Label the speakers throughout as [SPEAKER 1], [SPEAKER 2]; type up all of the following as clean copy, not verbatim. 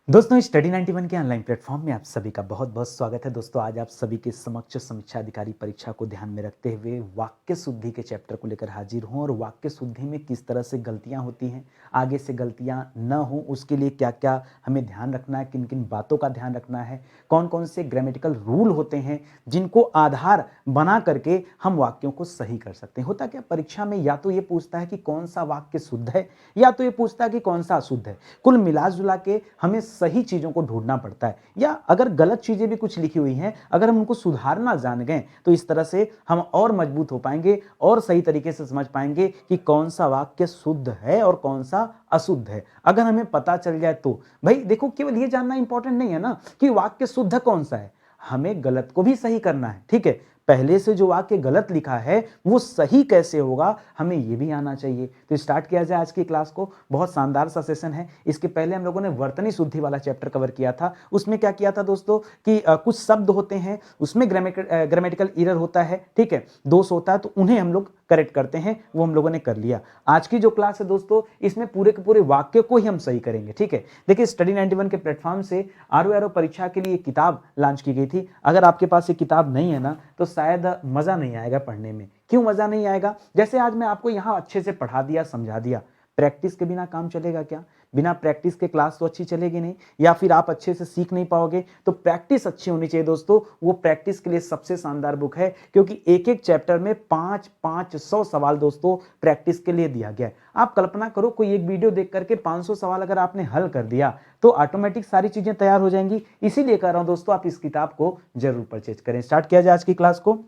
[SPEAKER 1] दोस्तों स्टडी 91 के online platform में आप सभी का बहुत बहुत स्वागत है। दोस्तों आज आप सभी के समक्ष समीक्षा अधिकारी परीक्षा को ध्यान में रखते हुए वाक्य शुद्धि के चैप्टर को लेकर हाजिर हूं और वाक्य शुद्धि में किस तरह से गलतियां होती हैं, आगे से गलतियां न हो उसके लिए क्या क्या हमें ध्यान रखना है, किन किन बातों का ध्यान रखना है, कौन कौन से ग्रामेटिकल रूल होते हैं जिनको आधार बना करके हम वाक्यों को सही कर सकते हैं। होता क्या परीक्षा में या तो ये पूछता है कि कौन सा वाक्य शुद्ध है या तो ये पूछता है कि कौन सा अशुद्ध है। कुल मिला जुला के हमें सही चीजों को ढूंढना पड़ता है, या अगर गलत चीजें भी कुछ लिखी हुई हैं अगर हम उनको सुधारना जान गए तो इस तरह से हम और मजबूत हो पाएंगे और सही तरीके से समझ पाएंगे कि कौन सा वाक्य शुद्ध है और कौन सा अशुद्ध है। अगर हमें पता चल जाए तो भाई देखो, केवल ये जानना इंपॉर्टेंट नहीं है ना कि वाक्य शुद्ध कौन सा है, हमें गलत को भी सही करना है। ठीक है, पहले से जो वाक्य गलत लिखा है वो सही कैसे होगा हमें ये भी आना चाहिए। तो स्टार्ट किया जाए आज की क्लास को। बहुत शानदार सा सेशन है। इसके पहले हम लोगों ने वर्तनी शुद्धि वाला चैप्टर कवर किया था। उसमें क्या किया था दोस्तों कि कुछ शब्द होते हैं उसमें ग्रामेटिकल एरर होता है, ठीक है, दोष होता है, तो उन्हें हम लोग करेक्ट करते हैं, वो हम लोगों ने कर लिया। आज की जो क्लास है दोस्तों इसमें पूरे के पूरे वाक्य को ही हम सही करेंगे। ठीक है, देखिए स्टडी 91 के प्लेटफॉर्म से आरओ परीक्षा के लिए किताब लॉन्च की गई थी। अगर आपके पास ये किताब नहीं है ना तो शायद मजा नहीं आएगा पढ़ने में। क्यों मजा नहीं आएगा? जैसे आज मैं आपको यहां अच्छे से पढ़ा दिया, समझा दिया, प्रैक्टिस के बिना काम चलेगा क्या? बिना प्रैक्टिस के क्लास तो अच्छी चलेगी नहीं, या फिर आप अच्छे से सीख नहीं पाओगे। तो प्रैक्टिस अच्छी होनी चाहिए दोस्तों। वो प्रैक्टिस के लिए सबसे शानदार बुक है, क्योंकि एक एक चैप्टर में 500 सवाल दोस्तों प्रैक्टिस के लिए दिया गया है। आप कल्पना करो कोई एक वीडियो देख करके 500 सवाल अगर आपने हल कर दिया तो ऑटोमेटिक सारी चीजें तैयार हो जाएंगी। इसीलिए कह रहा हूं दोस्तों आप इस किताब को जरूर परचेज करें। स्टार्ट किया जाए आज की क्लास को।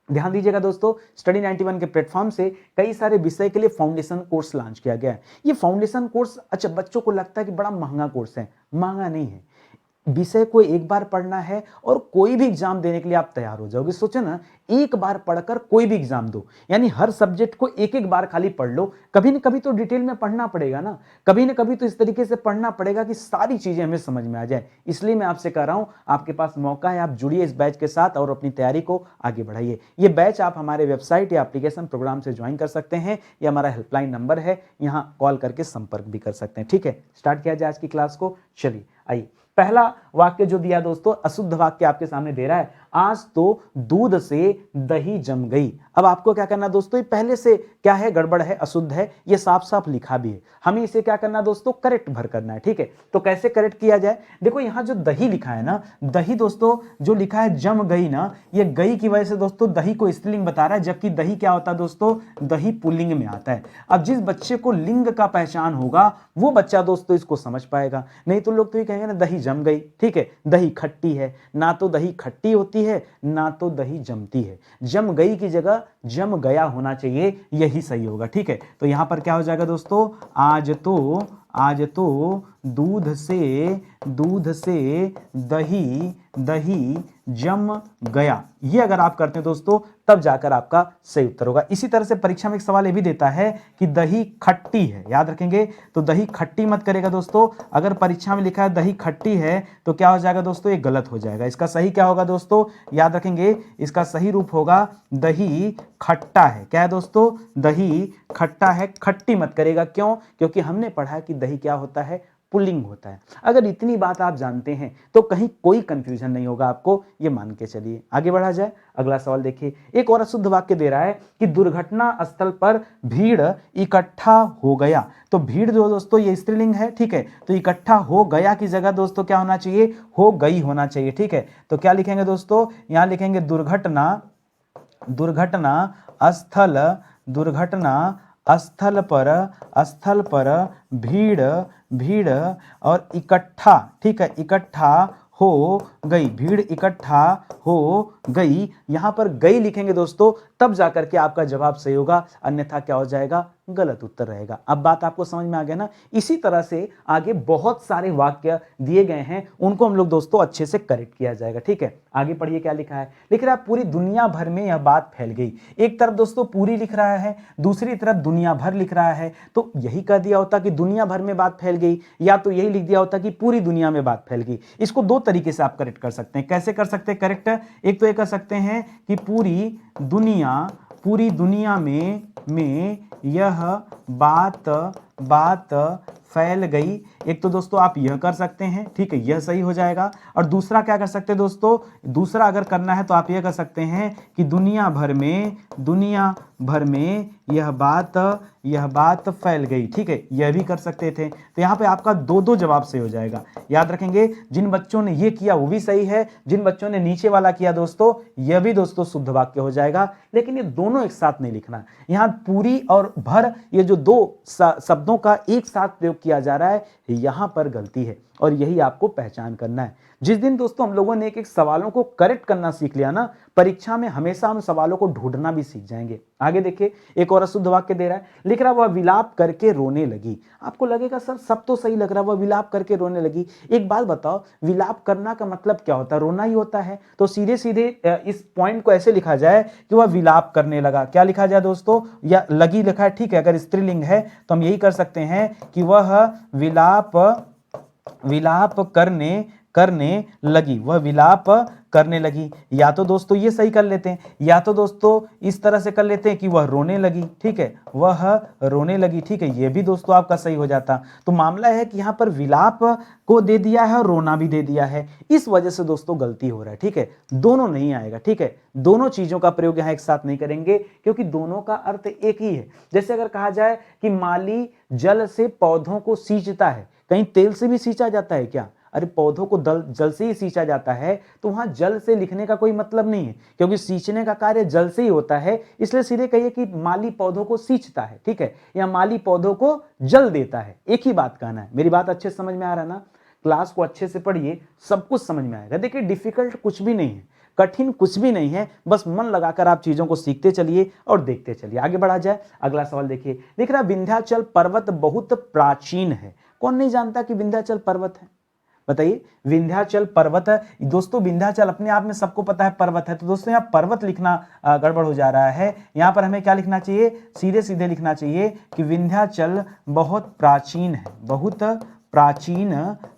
[SPEAKER 1] ध्यान दीजिएगा दोस्तों, स्टडी 91 के प्लेटफॉर्म से कई सारे विषय के लिए फाउंडेशन कोर्स लॉन्च किया गया है। ये फाउंडेशन कोर्स अच्छा बच्चों को लगता है कि बड़ा महंगा कोर्स है, महंगा नहीं है। विषय को एक बार पढ़ना है और कोई भी एग्जाम देने के लिए आप तैयार हो जाओगे। सोचो ना, एक बार पढ़कर कोई भी एग्जाम दो, यानी हर सब्जेक्ट को एक एक बार खाली पढ़ लो। कभी न कभी तो डिटेल में पढ़ना पड़ेगा ना, कभी न कभी तो इस तरीके से पढ़ना पड़ेगा कि सारी चीजें हमें समझ में आ जाए। इसलिए मैं आपसे कह रहा हूं आपके पास मौका है, आप जुड़िए इस बैच के साथ और अपनी तैयारी को आगे बढ़ाइए। ये बैच आप हमारे वेबसाइट या एप्लीकेशन प्रोग्राम से ज्वाइन कर सकते हैं, या हमारा हेल्पलाइन नंबर है, यहां कॉल करके संपर्क भी कर सकते हैं। ठीक है, स्टार्ट किया जाए आज की क्लास को। चलिए आइए, पहला वाक्य जो दिया दोस्तों, अशुद्ध वाक्य आपके सामने दे रहा है, आज तो दूध से दही जम गई। अब आपको क्या करना दोस्तों, ये पहले से क्या है, गड़बड़ है, अशुद्ध है, ये साफ साफ लिखा भी है। हमें इसे क्या करना दोस्तों, करेक्ट भर करना है। ठीक है, तो कैसे करेक्ट किया जाए? देखो यहां जो दही लिखा है ना, दही दोस्तों जो लिखा है जम गई ना, ये गई की वजह से दोस्तों दही को स्त्रीलिंग बता रहा है, जबकि दही क्या होता है दोस्तों, दही पुल्लिंग में आता है। अब जिस बच्चे को लिंग का पहचान होगा वो बच्चा दोस्तों इसको समझ पाएगा, नहीं तो लोग तो ये कहेंगे ना दही जम गई। ठीक है, दही खट्टी है, ना तो दही खट्टी होती है ना तो दही जमती है। जम गई की जगह जम गया होना चाहिए, यही सही होगा। ठीक है, तो यहां पर क्या हो जाएगा दोस्तों, आज तो दूध से दही जम गया। ये अगर आप करते हैं दोस्तों तब जाकर आपका सही उत्तर होगा। इसी तरह से परीक्षा में एक सवाल ये भी देता है कि दही खट्टी है, याद रखेंगे, तो दही खट्टी मत करेगा दोस्तों। अगर परीक्षा में लिखा है दही खट्टी है तो क्या हो जाएगा दोस्तों, ये गलत हो जाएगा। इसका सही क्या होगा दोस्तों, याद रखेंगे, इसका सही रूप होगा दही खट्टा है। क्या है दोस्तों, दही खट्टा है, खट्टी मत करेगा। क्यों? क्योंकि हमने पढ़ा है कि दही क्या होता है, पुल्लिंग होता है। अगर इतनी बात आप जानते हैं तो कहीं कोई कंफ्यूजन नहीं होगा आपको, ये मान के चलिए। आगे बढ़ा जाए, अगला सवाल देखिए। एक और अशुद्ध वाक्य दे रहा है कि दुर्घटना स्थल पर भीड़ इकट्ठा हो गया। तो भीड़ जो दोस्तों ये स्त्रीलिंग है, ठीक है, तो इकट्ठा हो गया की जगह दोस्तों क्या होना चाहिए, हो गई होना चाहिए। ठीक है, तो क्या लिखेंगे दोस्तों, यहां लिखेंगे दुर्घटना स्थल पर भीड़ और इकट्ठा, ठीक है, इकट्ठा हो गई, भीड़ इकट्ठा हो गई। यहां पर गई लिखेंगे दोस्तों तब जाकर के आपका जवाब सही होगा, अन्यथा क्या हो जाएगा, गलत उत्तर रहेगा। अब बात आपको समझ में आ गया ना। इसी तरह से आगे बहुत सारे वाक्य दिए गए हैं, उनको हम लोग दोस्तों अच्छे से करेक्ट किया जाएगा। ठीक है, आगे पढ़िए क्या लिखा है। लिख रहा है पूरी दुनिया भर में यह बात फैल गई। एक तरफ दोस्तों पूरी लिख रहा है, दूसरी तरफ दुनिया भर लिख रहा है, तो यही कह दिया होता कि दुनिया भर में बात फैल गई, या तो यही लिख दिया होता कि पूरी दुनिया में बात फैल गई। इसको दो तरीके से आप करेक्ट कर सकते हैं। कैसे कर सकते हैं करेक्ट? एक तो ये कर सकते हैं कि पूरी दुनिया में यह बात फैल गई। एक तो दोस्तों आप यह कर सकते हैं, ठीक है, यह सही हो जाएगा। और दूसरा क्या कर सकते हैं दोस्तों, दूसरा अगर करना है तो आप यह कर सकते हैं कि दुनिया भर में यह बात फैल गई, ठीक है, यह भी कर सकते थे। तो यहाँ पे आपका दो दो जवाब सही हो जाएगा। याद रखेंगे, जिन बच्चों ने ये किया वो भी सही है, जिन बच्चों ने नीचे वाला किया दोस्तों, यह भी दोस्तों शुद्ध वाक्य हो जाएगा। लेकिन ये दोनों एक साथ नहीं लिखना। यहाँ पूरी और भर, ये जो दो शब्दों का एक साथ प्रयोग किया जा रहा है, यहां पर गलती है और यही आपको पहचान करना है। जिस दिन दोस्तों हम लोगों ने एक एक सवालों को करेक्ट करना सीख लिया ना, परीक्षा में हमेशा हम सवालों को ढूंढना भी सीख जाएंगे। आगे देखिए, एक और अशुद्ध वाक्य दे रहा है, लिख रहा वह विलाप करके रोने लगी। आपको लगेगा सर सब तो सही लग रहा है, वह विलाप करके रोने लगी। एक बात बताओ, विलाप करना का मतलब क्या होता है? रोना ही होता है। तो सीधे सीधे इस पॉइंट को ऐसे लिखा जाए कि वह विलाप करने लगा। क्या लिखा जाए दोस्तों? या लगी लिखा है, ठीक है, अगर स्त्रीलिंग है तो हम यही कर सकते हैं कि वह विलाप करने लगी, वह विलाप करने लगी। या तो दोस्तों ये सही कर लेते हैं, या तो दोस्तों इस तरह से कर लेते हैं कि वह रोने लगी, ठीक है, वह रोने लगी, ठीक है, ये भी दोस्तों आपका सही हो जाता। तो मामला है कि यहां पर विलाप को दे दिया है और रोना भी दे दिया है, इस वजह से दोस्तों गलती हो रहा है, ठीक है, दोनों नहीं आएगा, ठीक है, दोनों चीजों का प्रयोग यहां एक साथ नहीं करेंगे क्योंकि दोनों का अर्थ एक ही है। जैसे अगर कहा जाए कि माली जल से पौधों को सींचता है, कहीं तेल से भी सींचा जाता है क्या? अरे पौधों को जल से ही सींचा जाता है, तो वहां जल से लिखने का कोई मतलब नहीं है क्योंकि सींचने का कार्य जल से ही होता है। इसलिए सीधे कहिए कि माली पौधों को सींचता है, ठीक है, या माली पौधों को जल देता है, एक ही बात कहना है। मेरी बात अच्छे से समझ में आ रहा है ना? क्लास को अच्छे से पढ़िए, सब कुछ समझ में आएगा। देखिए डिफिकल्ट कुछ भी नहीं है, कठिन कुछ भी नहीं है, बस मन लगाकर आप चीजों को सीखते चलिए और देखते चलिए। आगे बढ़ा जाए, अगला सवाल देखिए, लिख रहा विंध्याचल पर्वत बहुत प्राचीन है। कौन नहीं जानता कि विंध्याचल पर्वत है? बताइए, विंध्याचल पर्वत है दोस्तों। विंध्याचल अपने आप में सबको पता है पर्वत है, तो दोस्तों यहाँ पर्वत लिखना गड़बड़ हो जा रहा है। यहाँ पर हमें क्या लिखना चाहिए? सीधे सीधे लिखना चाहिए कि विंध्याचल बहुत प्राचीन है, बहुत प्राचीन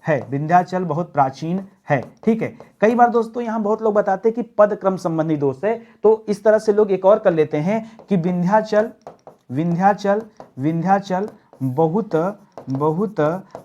[SPEAKER 1] है, विंध्याचल बहुत प्राचीन है, ठीक है। कई बार दोस्तों यहाँ बहुत लोग बताते हैं कि पद क्रम संबंधी दोष है, तो इस तरह से लोग एक और कर लेते हैं कि विंध्याचल बहुत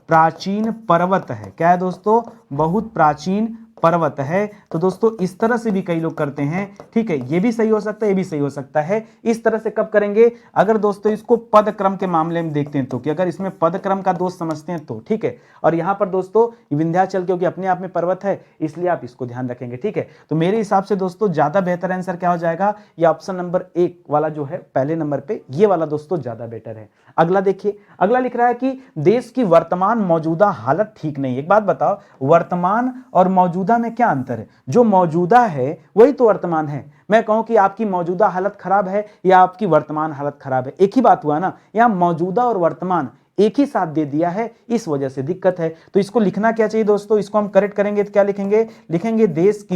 [SPEAKER 1] प्राचीन पर्वत है। क्या है दोस्तों? बहुत प्राचीन पर्वत है। तो दोस्तों इस तरह से भी कई लोग करते हैं, ठीक है, ये भी सही हो सकता है, ये भी सही हो सकता है। इस तरह से कब करेंगे? अगर दोस्तों इसको पद क्रम के मामले में देखते हैं तो, कि अगर इसमें पद क्रम का दोष समझते हैं तो, ठीक है। और यहां पर दोस्तों विंध्याचल क्योंकि अपने आप में पर्वत है, इसलिए आप इसको ध्यान रखेंगे, ठीक है। तो मेरे हिसाब से दोस्तों ज्यादा बेहतर आंसर क्या हो जाएगा? ये ऑप्शन नंबर 1 वाला जो है पहले नंबर पे, ये वाला दोस्तों ज्यादा बेटर है। अगला देखिए, अगला लिख रहा है कि देश की वर्तमान मौजूदा हालत ठीक नहीं। एक बात बताओ, वर्तमान और मौजूदा में क्या अंतर है? जो मौजूदा है वही तो वर्तमान है। मैं कहूं कि आपकी मौजूदा हालत खराब है या आपकी वर्तमान हालत खराब है, एक ही बात हुआ ना। यहां मौजूदा और वर्तमान एक ही साथ दे दिया है, इस वजह से दिक्कत है। तो इसको लिखना क्या चाहिए दोस्तों? इसको हम करेक्ट करेंगे तो क्या लिखेंगे? लिखेंगे देश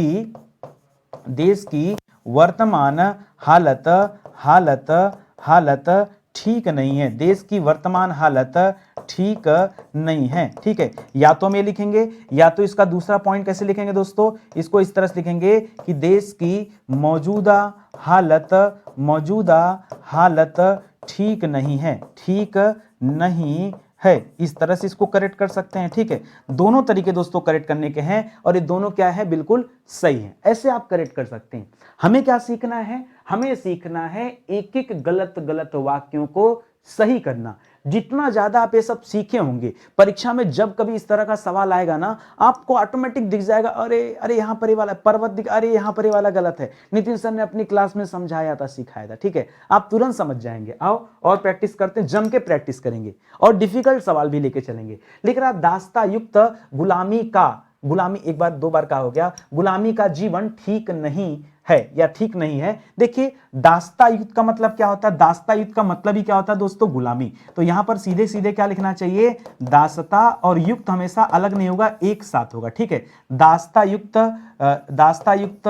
[SPEAKER 1] की वर्तमान हालत ठीक नहीं है, देश की वर्तमान हालत ठीक नहीं है, ठीक है। या तो हम ये लिखेंगे, या तो इसका दूसरा पॉइंट कैसे लिखेंगे दोस्तों? इसको इस तरह से लिखेंगे कि देश की मौजूदा हालत ठीक नहीं है, ठीक नहीं है, इस तरह से इसको करेक्ट कर सकते हैं, ठीक है। दोनों तरीके दोस्तों करेक्ट करने के हैं और ये दोनों क्या है? बिल्कुल सही है, ऐसे आप करेक्ट कर सकते हैं। हमें क्या सीखना है? हमें सीखना है एक एक गलत वाक्यों को सही करना। जितना ज्यादा आप ये सब सीखे होंगे, परीक्षा में जब कभी इस तरह का सवाल आएगा ना, आपको ऑटोमेटिक दिख जाएगा, अरे यहाँ पर ये वाला पर्वत दिख, अरे यहाँ पर ये वाला गलत है, नितिन सर ने अपनी क्लास में समझाया था, सिखाया था, ठीक है, आप तुरंत समझ जाएंगे। आओ और प्रैक्टिस करते हैं, जम के प्रैक्टिस करेंगे और डिफिकल्ट सवाल भी लेके चलेंगे। लिख रहा दास्ता युक्त गुलामी एक बार दो बार का हो गया, गुलामी का जीवन ठीक नहीं है या ठीक नहीं है। देखिए दास्ता युक्त का मतलब क्या होता है? दास्ता युक्त का मतलब ही क्या होता है दोस्तों? गुलामी। तो यहां पर सीधे सीधे क्या लिखना चाहिए? दास्ता और युक्त हमेशा अलग नहीं होगा, एक साथ होगा, ठीक है। दास्ता युक्त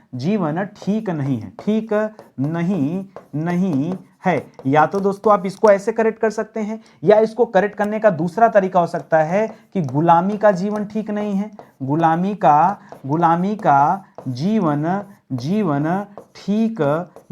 [SPEAKER 1] जीवन ठीक नहीं है, ठीक नहीं है। या तो दोस्तों आप इसको ऐसे करेक्ट कर सकते हैं, या इसको करेक्ट करने का दूसरा तरीका हो सकता है कि गुलामी का जीवन ठीक नहीं है, गुलामी का जीवन ठीक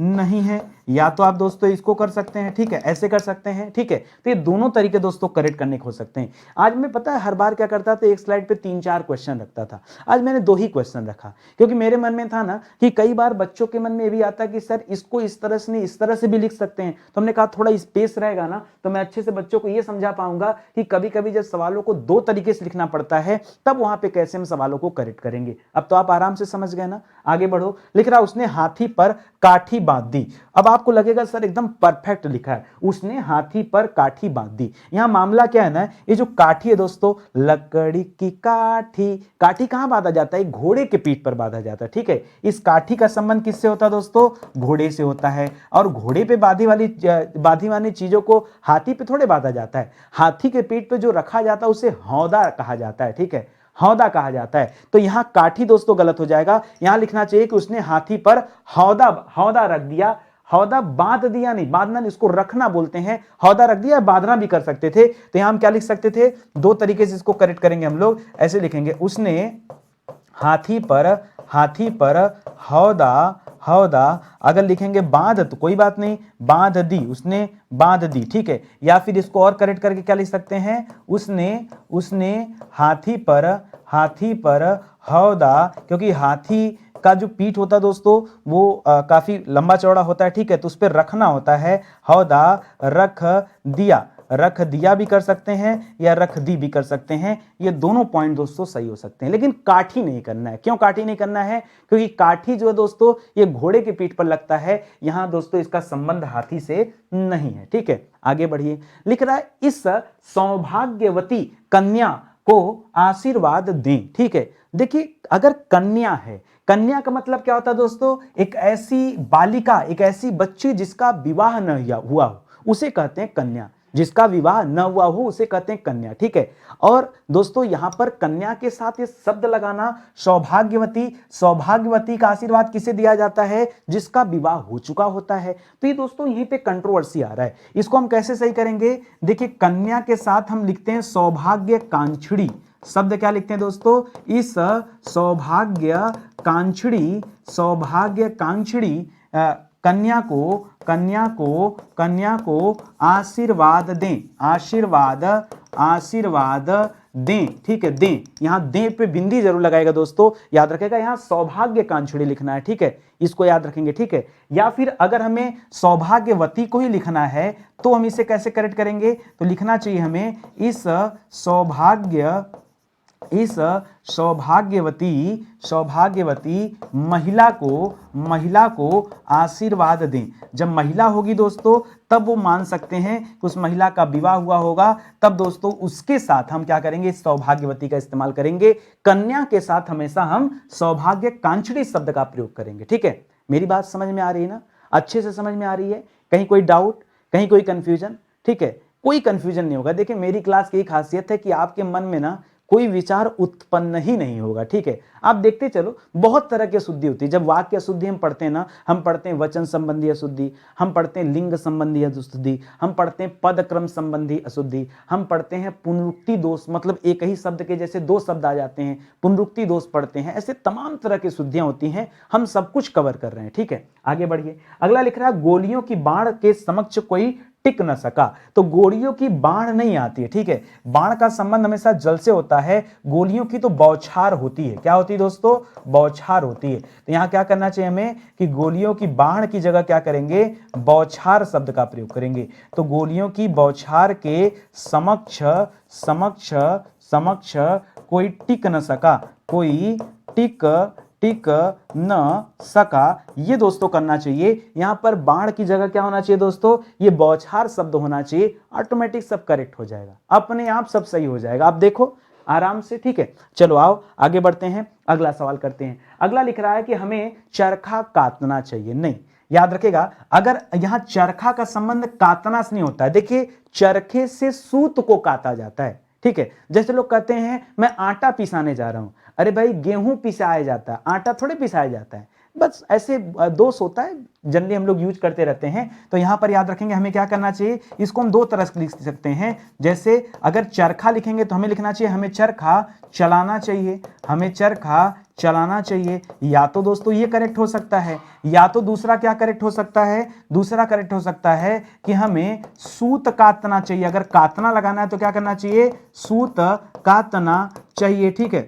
[SPEAKER 1] नहीं है। या तो आप दोस्तों इसको कर सकते हैं, ठीक है, ऐसे कर सकते हैं, ठीक है। तो ये दोनों तरीके दोस्तों करेक्ट करने के हो सकते हैं। आज मैं पता है हर बार क्या करता था, एक स्लाइड पे 3-4 क्वेश्चन रखता था। आज मैंने 2 ही क्वेश्चन रखा, क्योंकि मेरे मन में था ना कि कई बार बच्चों के मन में ये भी आता है कि सर इसको इस तरह से नहीं इस तरह से भी लिख सकते हैं। तो हमने कहा थोड़ा स्पेस रहेगा ना तो मैं अच्छे से बच्चों को ये समझा पाऊंगा कि कभी कभी जब सवालों को 2 तरीके से लिखना पड़ता है तब वहां पे कैसे हम सवालों को करेक्ट करेंगे। अब तो आप आराम से समझ गए ना। आगे बढ़ो। लिख रहा उसने हाथी पर काठी बांध दी। अब आपको लगेगा सर एकदम परफेक्ट लिखा है, उसने हाथी पर काठी बांध दी। यहां मामला क्या है ना, ये जो काठी है दोस्तों, लकड़ी की काठी, काठी कहां बांधा जाता है, घोड़े के पीठ पर बांधा जाता है, ठीक है। इस काठी का संबंध किससे होता है दोस्तों, घोड़े से होता है। और घोड़े पे बांधी वाली चीजों को हाथी पे थोड़े बांधा जाता है। हाथी के पीठ पे जो रखा जाता है उसे हौदा कहा जाता है, ठीक है, हौदा कहा जाता है। तो यहां काठी दोस्तों गलत हो जाएगा। यहां लिखना चाहिए कि उसने हाथी पर हौदा हौदा रख दिया। हौदा बांध दिया नहीं, बांधना नहीं, इसको रखना बोलते हैं। हौदा रख दिया, बांधना भी कर सकते थे। तो यहां हम क्या लिख सकते थे, 2 तरीके से इसको करेक्ट करेंगे हम लोग। ऐसे लिखेंगे, उसने हाथी पर हौदा हौदा। अगर लिखेंगे बांध तो कोई बात नहीं, बांध दी, उसने बांध दी, ठीक है। या फिर इसको और करेक्ट करके क्या लिख सकते हैं, उसने हाथी पर हौदा, क्योंकि हाथी का जो पीठ होता है दोस्तों वो काफी लंबा चौड़ा होता है, ठीक है, तो उस पर रखना होता है। हौदा रख दिया भी कर सकते हैं या रख दी भी कर सकते हैं। ये दोनों पॉइंट दोस्तों सही हो सकते हैं, लेकिन काठी नहीं करना है। क्यों काठी नहीं करना है, क्योंकि काठी जो है दोस्तों ये घोड़े के पीठ पर लगता है। यहां दोस्तों इसका संबंध हाथी से नहीं है, ठीक है। आगे बढ़िए। लिख रहा है, इस सौभाग्यवती कन्या को आशीर्वाद दें, ठीक है। देखिए अगर कन्या है, कन्या का मतलब क्या होता है दोस्तों, एक ऐसी बालिका, एक ऐसी बच्ची जिसका विवाह न हुआ हो उसे कहते हैं कन्या। जिसका विवाह न हुआ हो उसे कहते हैं कन्या, ठीक है। और दोस्तों यहां पर कन्या के साथ ये शब्द लगाना सौभाग्यवती, सौभाग्यवती का आशीर्वाद किसे दिया जाता है, जिसका विवाह हो चुका होता है। तो ये दोस्तों यहीं पे कंट्रोवर्सी आ रहा है, इसको हम कैसे सही करेंगे। देखिए कन्या के साथ हम लिखते हैं सौभाग्य कांक्षड़ी। शब्द क्या लिखते हैं दोस्तों, इस सौभाग्य कांक्षड़ी कन्या को आशीर्वाद दें, ठीक है, दें। यहां दें पे बिंदी जरूर लगाएगा दोस्तों, याद रखेगा, यहां सौभाग्य कांक्षड़ी लिखना है, ठीक है, इसको याद रखेंगे, ठीक है। या फिर अगर हमें सौभाग्यवती को ही लिखना है तो हम इसे कैसे करेक्ट करेंगे, तो लिखना चाहिए हमें, इस सौभाग्यवती महिला को आशीर्वाद दें। जब महिला होगी दोस्तों तब वो मान सकते हैं कि उस महिला का विवाह हुआ होगा, तब दोस्तों उसके साथ हम क्या करेंगे, इस सौभाग्यवती का इस्तेमाल करेंगे। कन्या के साथ हमेशा हम सौभाग्य कांक्षड़ी शब्द का प्रयोग करेंगे, ठीक है। मेरी बात समझ में आ रही है ना, अच्छे से समझ में आ रही है, कहीं कोई डाउट, कहीं कोई कंफ्यूजन, ठीक है, कोई कंफ्यूजन नहीं होगा। देखिए मेरी क्लास की खासियत है कि आपके मन में ना कोई विचार उत्पन्न ही नहीं होगा, ठीक है। आप देखते चलो, बहुत तरह की अशुद्धि होती है। जब वाक्य अशुद्धि हम पढ़ते हैं ना, हम पढ़ते हैं वचन संबंधी अशुद्धि, हम पढ़ते हैं लिंग संबंधी अशुद्धि, हम पढ़ते हैं पद क्रम संबंधी अशुद्धि, हम पढ़ते हैं पुनरुक्ति दोष, मतलब एक ही शब्द के जैसे 2 शब्द आ जाते हैं, पुनरुक्ति दोष पढ़ते हैं। ऐसे तमाम तरह की शुद्धियां होती हैं, हम सब कुछ कवर कर रहे हैं, ठीक है। आगे बढ़िए। अगला लिख रहा है, गोलियों की बाढ़ के समक्ष कोई टिक न सका। तो गोलियों की बाढ़ नहीं आती है, ठीक है। बाढ़ का संबंध हमेशा जल से होता है, गोलियों की तो बौछार होती है। क्या होती है दोस्तों, बौछार होती है। तो यहां क्या करना चाहिए हमें कि गोलियों की बाढ़ की जगह क्या करेंगे, बौछार शब्द का प्रयोग करेंगे। तो गोलियों की बौछार के समक्ष कोई टिक न सका, कोई टिक न सका, ये दोस्तों करना चाहिए। यहां पर बाढ़ की जगह क्या होना चाहिए दोस्तों, ये बौछार शब्द होना चाहिए। ऑटोमेटिक सब करेक्ट हो जाएगा, अपने आप सब सही हो जाएगा। आप देखो आराम से, ठीक है। चलो आओ आगे बढ़ते हैं, अगला सवाल करते हैं। अगला लिख रहा है कि हमें चरखा काटना चाहिए। नहीं, याद रखेगा, अगर यहां चरखा का संबंध काटना से नहीं होता है। देखिए चरखे से सूत को काटा जाता है, ठीक है। जैसे लोग कहते हैं मैं आटा पिसाने जा रहा हूं, अरे भाई गेहूं पिसाया जाता है, आटा थोड़े पिसाया जाता है। बस ऐसे दोष होता है, जनरली हम लोग यूज करते रहते हैं। तो यहां पर याद रखेंगे हमें क्या करना चाहिए, इसको हम दो तरह से लिख सकते हैं। जैसे अगर चरखा लिखेंगे तो हमें लिखना चाहिए हमें चरखा चलाना चाहिए, हमें चरखा चलाना चाहिए। या तो दोस्तों ये करेक्ट हो सकता है, या तो दूसरा क्या करेक्ट हो सकता है, दूसरा करेक्ट हो सकता है कि हमें सूत काटना चाहिए। अगर काटना लगाना है तो क्या करना चाहिए, सूत काटना चाहिए, ठीक है।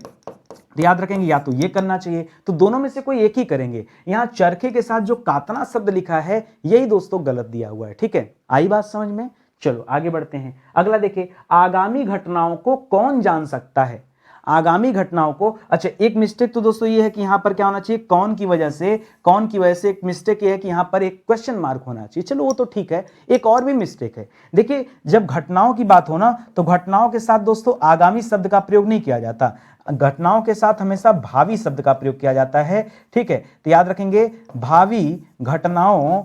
[SPEAKER 1] तो याद रखेंगे या तो ये करना चाहिए, तो दोनों में से कोई एक ही करेंगे। यहां चरखे के साथ जो कातना शब्द लिखा है यही दोस्तों गलत दिया हुआ है, ठीक है। आई बात समझ में? चलो आगे बढ़ते हैं। अगला देखिए, आगामी घटनाओं को कौन जान सकता है। आगामी घटनाओं को, अच्छा एक मिस्टेक तो दोस्तों ये है कि यहां पर क्या होना चाहिए, कौन की वजह से, कौन की वजह से एक मिस्टेक ये है कि यहां पर एक क्वेश्चन मार्क होना चाहिए। चलो वो तो ठीक है, एक और भी मिस्टेक है। देखिए जब घटनाओं की बात हो ना तो घटनाओं के साथ दोस्तों आगामी शब्द का प्रयोग नहीं किया जाता, घटनाओं के साथ हमेशा भावी शब्द का प्रयोग किया जाता है, ठीक है। तो याद रखेंगे भावी घटनाओं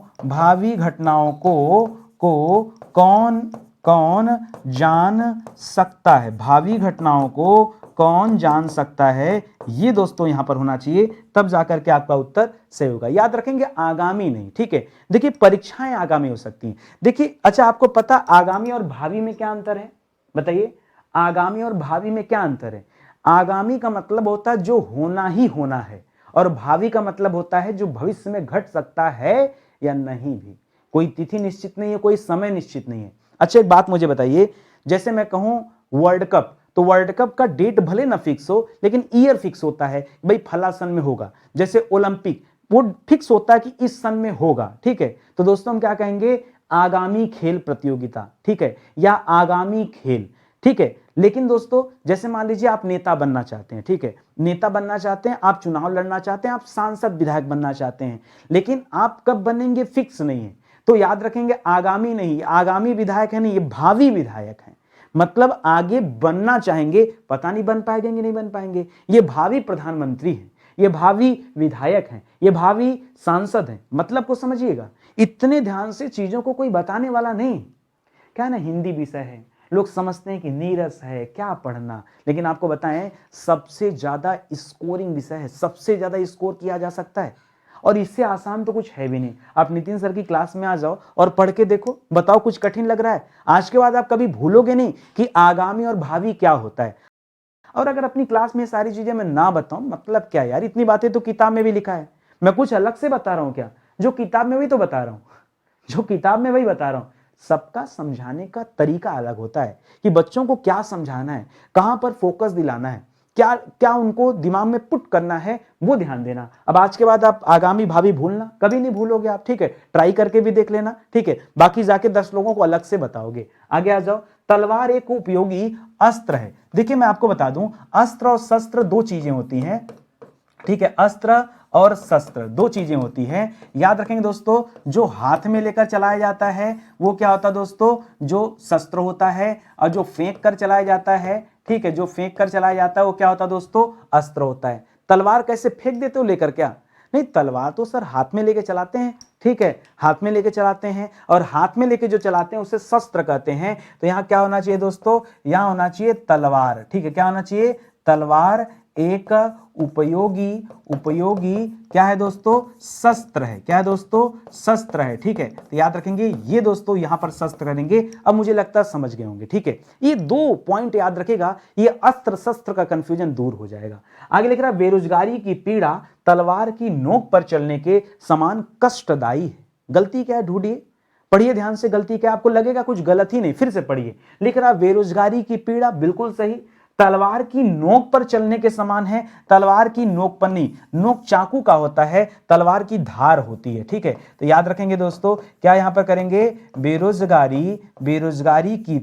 [SPEAKER 1] को कौन कौन जान सकता है, भावी घटनाओं को कौन जान सकता है, ये दोस्तों यहां पर होना चाहिए, तब जाकर के आपका उत्तर सही होगा। याद रखेंगे आगामी नहीं, ठीक है। देखिए परीक्षाएं आगामी हो सकती हैं। देखिए अच्छा आपको पता आगामी और भावी में क्या अंतर है, बताइए। आगामी और भावी में क्या अंतर है। आगामी का मतलब होता है जो होना ही होना है, और भावी का मतलब होता है जो भविष्य में घट सकता है या नहीं भी। कोई तिथि निश्चित नहीं है, कोई समय निश्चित नहीं है। अच्छा एक बात मुझे बताइए, जैसे मैं कहूं वर्ल्ड कप, तो वर्ल्ड कप का डेट भले ना फिक्स हो लेकिन ईयर फिक्स होता है, भाई फला सन में होगा। जैसे ओलंपिक वो फिक्स होता है कि इस सन में होगा, ठीक है। तो दोस्तों हम क्या कहेंगे, आगामी खेल प्रतियोगिता, ठीक है, या आगामी खेल, ठीक है। लेकिन दोस्तों जैसे मान लीजिए आप नेता बनना चाहते हैं, ठीक है, नेता बनना चाहते हैं, आप चुनाव लड़ना चाहते हैं, आप सांसद विधायक बनना चाहते हैं, लेकिन आप कब बनेंगे फिक्स नहीं है। तो याद रखेंगे आगामी नहीं, आगामी विधायक है नहीं, ये भावी विधायक है। मतलब आगे बनना चाहेंगे, पता नहीं बन पाएंगे कि नहीं बन पाएंगे। ये भावी प्रधानमंत्री हैं, ये भावी विधायक हैं, ये भावी सांसद हैं। मतलब को समझिएगा, इतने ध्यान से चीजों को कोई बताने वाला नहीं। क्या ना हिंदी विषय है, लोग समझते हैं कि नीरस है क्या पढ़ना, लेकिन आपको बताएं सबसे ज्यादा स्कोरिंग विषय है, सबसे ज्यादा स्कोर किया जा सकता है, और इससे आसान तो कुछ है भी नहीं। आप नितिन सर की क्लास में आ जाओ और पढ़ के देखो, बताओ कुछ कठिन लग रहा है। आज के बाद आप कभी भूलोगे नहीं कि आगामी और भावी क्या होता है। और अगर अपनी क्लास में सारी चीजें मैं ना बताऊं, मतलब क्या यार, इतनी बातें तो किताब में भी लिखा है, मैं कुछ अलग से बता रहा हूं क्या, जो किताब में वही तो बता रहा हूं, जो किताब में वही बता रहा हूं। सबका समझाने का तरीका अलग होता है कि बच्चों को क्या समझाना है, कहां पर फोकस दिलाना है, क्या क्या उनको दिमाग में पुट करना है, वो ध्यान देना। अब आज के बाद आप आगामी भावी भूलना कभी नहीं भूलोगे आप, ठीक है। ट्राई करके भी देख लेना, ठीक है। बाकी जाके 10 लोगों को अलग से बताओगे। आगे आ जाओ। तलवार एक उपयोगी अस्त्र है। देखिए मैं आपको बता दूं, अस्त्र और शस्त्र दो चीजें होती हैं, ठीक है। अस्त्र और शस्त्र दो चीजें होती हैं। याद रखेंगे दोस्तों, जो हाथ में लेकर चलाया जाता है वो क्या होता है दोस्तों, जो शस्त्र होता है, और जो फेंक कर चलाया जाता है, ठीक है, जो फेंक कर चलाया जाता है वो क्या होता है दोस्तों, अस्त्र होता है। तलवार कैसे फेंक देते हो लेकर, क्या नहीं, तलवार तो सर हाथ में लेके चलाते हैं, ठीक है, हाथ में लेके चलाते हैं, और हाथ में लेके जो चलाते हैं उसे शस्त्र कहते हैं। तो यहां क्या होना चाहिए दोस्तों, यहां होना चाहिए तलवार, ठीक है। क्या होना चाहिए, तलवार एक उपयोगी क्या है दोस्तों, शस्त्र है। क्या है दोस्तों, शस्त्र है, ठीक है। तो याद रखेंगे ये दोस्तों, यहां पर शस्त्र करेंगे। अब मुझे लगता है समझ गए होंगे, ठीक है। ये दो पॉइंट याद रखेगा, ये अस्त्र शस्त्र का कंफ्यूजन दूर हो जाएगा। आगे लिख रहा है, बेरोजगारी की पीड़ा तलवार की नोक पर चलने के समान कष्टदायी है। गलती क्या है ढूंढिए, पढ़िए ध्यान से, गलती क्या, आपको लगेगा कुछ गलत ही नहीं, फिर से पढ़िए। लिख रहा बेरोजगारी की पीड़ा, बिल्कुल सही। तलवार की नोक पर चलने के समान है, तलवार की नोक पर नहीं, नोक चाकू का होता है, तलवार की धार होती है, ठीक है। तो याद रखेंगे दोस्तों, क्या यहां पर करेंगे, बेरोजगारी की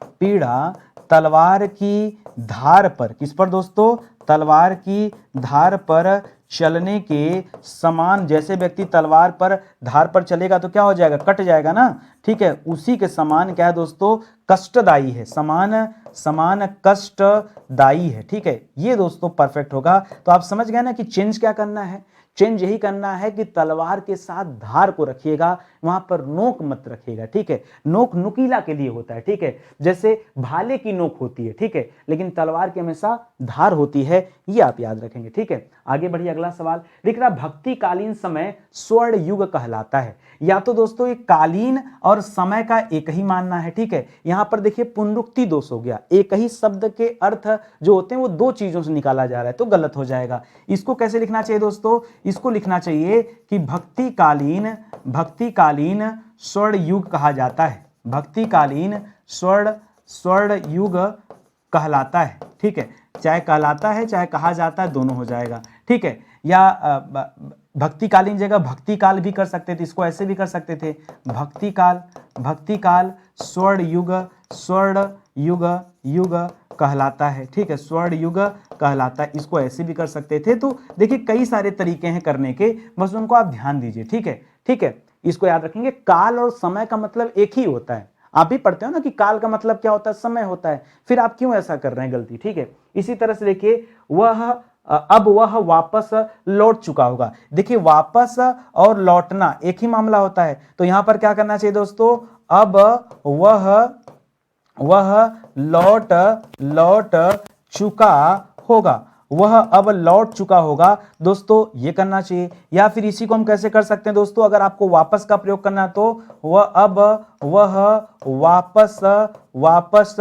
[SPEAKER 1] पीड़ा तलवार की धार पर, किस पर दोस्तों, तलवार की धार पर चलने के समान। जैसे व्यक्ति तलवार पर धार पर चलेगा तो क्या हो जाएगा, कट जाएगा ना, ठीक है। उसी के समान क्या है दोस्तों, कष्टदायी है, समान कष्टदायी है, ठीक है। ये दोस्तों परफेक्ट होगा। तो आप समझ गए ना कि चेंज क्या करना है, चेंज यही करना है कि तलवार के साथ धार को रखिएगा, वहां पर नोक मत रखिएगा, ठीक है। नोक नुकीला के लिए होता है, ठीक है। जैसे भाले की नोक होती है, ठीक है, लेकिन तलवार की हमेशा धार होती है, ये आप याद रखेंगे, ठीक है। आगे बढ़िए, अगला सवाल लिख रहा, भक्तिकालीन समय स्वर्ण युग कहलाता है। या तो दोस्तों ये कालीन और समय का एक ही मानना है, ठीक है। यहां पर देखिए पुनरुक्ति दोष हो गया, एक ही शब्द के अर्थ जो होते हैं वो दो चीजों से निकाला जा रहा है, तो गलत हो जाएगा। इसको कैसे लिखना चाहिए दोस्तों, इसको लिखना चाहिए कि भक्तिकालीन स्वर्ण युग कहा जाता है, भक्तिकालीन स्वर्ण युग कहलाता है, ठीक है। चाहे कहलाता है चाहे कहा जाता है, दोनों हो जाएगा, ठीक है। या भक्तिकालीन जगह भक्तिकाल भी कर सकते थे, इसको ऐसे भी कर सकते थे, भक्तिकाल स्वर्ण युग कहलाता है, ठीक है, स्वर्ण युग कहलाता है, इसको ऐसे भी कर सकते थे। तो देखिए कई सारे तरीके हैं करने के, बस उनको आप ध्यान दीजिए, ठीक है, ठीक है। इसको याद रखेंगे, काल और समय का मतलब एक ही होता है। आप भी पढ़ते हो ना कि काल का मतलब क्या होता है, समय होता है, फिर आप क्यों ऐसा कर रहे हैं गलती, ठीक है। इसी तरह से देखिए अब वह वापस लौट चुका होगा, देखिए वापस और लौटना एक ही मामला होता है, तो यहां पर क्या करना चाहिए दोस्तों, अब वह लौट चुका होगा, वह अब लौट चुका होगा, दोस्तों ये करना चाहिए। या फिर इसी को हम कैसे कर सकते हैं दोस्तों, अगर आपको वापस का प्रयोग करना है तो वह वापस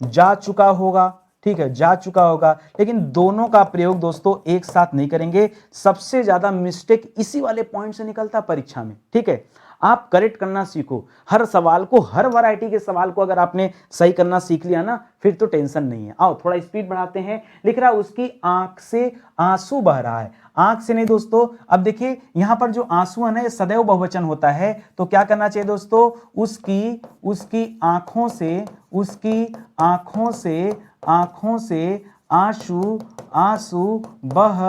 [SPEAKER 1] जा चुका होगा, ठीक है, जा चुका होगा। लेकिन दोनों का प्रयोग दोस्तों एक साथ नहीं करेंगे, सबसे ज्यादा मिस्टेक इसी वाले पॉइंट से निकलता परीक्षा में, ठीक है। आप करेक्ट करना सीखो, हर सवाल को, हर वैरायटी के सवाल को अगर आपने सही करना सीख लिया ना, फिर तो टेंशन नहीं है। आओ थोड़ा स्पीड बढ़ाते हैं, लिख रहा उसकी आंख से आंसू बह रहा है, आंख से नहीं दोस्तों। अब देखिए यहां पर जो आंसू है ना, ये सदैव बहुवचन होता है, तो क्या करना चाहिए दोस्तों, उसकी आंखों से आंसू बह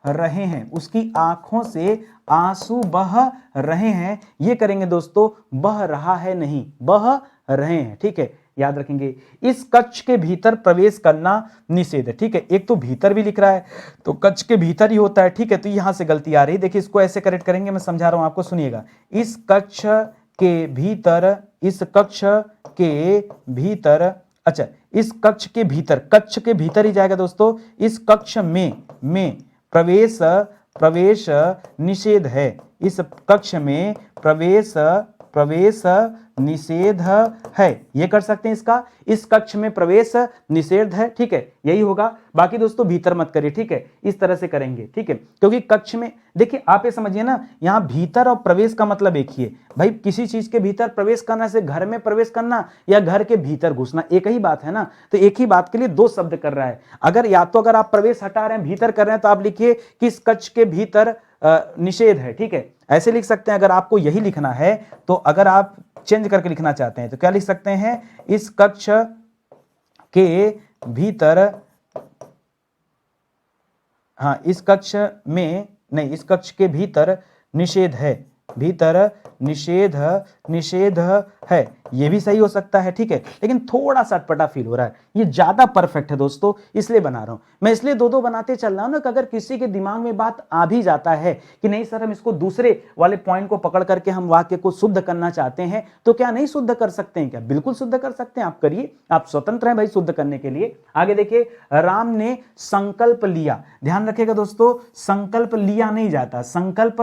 [SPEAKER 1] रहे हैं, उसकी आंखों से आंसू बह रहे हैं, ये करेंगे दोस्तों, बह रहा है नहीं, बह रहे हैं, ठीक है, याद रखेंगे। इस कक्ष के भीतर प्रवेश करना निषेध है, ठीक है। एक तो भीतर भी लिख रहा है, तो कक्ष के भीतर ही होता है, ठीक है, तो यहां से गलती आ रही है। देखिए इसको ऐसे करेक्ट करेंगे, मैं समझा रहा हूं आपको, सुनिएगा। इस कक्ष के भीतर, अच्छा, इस कक्ष के भीतर ही जाएगा दोस्तों, इस कक्ष में प्रवेश निषेध है, इस कक्ष में प्रवेश निषेध है, ये कर सकते हैं इसका, इस कक्ष में प्रवेश निषेध है, ठीक है, यही होगा। बाकी दोस्तों भीतर मत करिए, ठीक है, इस तरह से करेंगे, ठीक है, क्योंकि कक्ष में देखिए आप ये समझिए ना, यहां भीतर और प्रवेश का मतलब एक ही है भाई, किसी चीज के भीतर प्रवेश करना से घर में प्रवेश करना या घर के भीतर घुसना एक ही बात है ना, तो एक ही बात के लिए दो शब्द कर रहा है। अगर या तो अगर आप प्रवेश हटा रहे हैं, भीतर कर रहे हैं, तो आप लिखिए कि इस कक्ष के भीतर निषेध है, ठीक है, ऐसे लिख सकते हैं। अगर आपको यही लिखना है, तो अगर आप चेंज करके लिखना चाहते हैं तो क्या लिख सकते हैं, इस कक्ष के भीतर, हाँ, इस कक्ष में नहीं, इस कक्ष के भीतर निषेध है, भीतर निषेध है, ये भी सही हो सकता है, ठीक है, लेकिन थोड़ा सा अटपटा फील हो रहा है, ये ज्यादा परफेक्ट है दोस्तों, इसलिए बना रहा हूं मैं, इसलिए दो दो बनाते चल रहा हूं ना, कि अगर किसी के दिमाग में बात आ भी जाता है कि नहीं सर हम इसको दूसरे वाले पॉइंट को पकड़ करके हम वाक्य को शुद्ध करना चाहते हैं, तो क्या नहीं शुद्ध कर सकते हैं, क्या बिल्कुल शुद्ध कर सकते हैं, आप करिए, आप स्वतंत्र हैं भाई शुद्ध करने के लिए। आगे देखिए, राम ने संकल्प लिया, ध्यान रखिएगा दोस्तों, संकल्प लिया नहीं जाता, संकल्प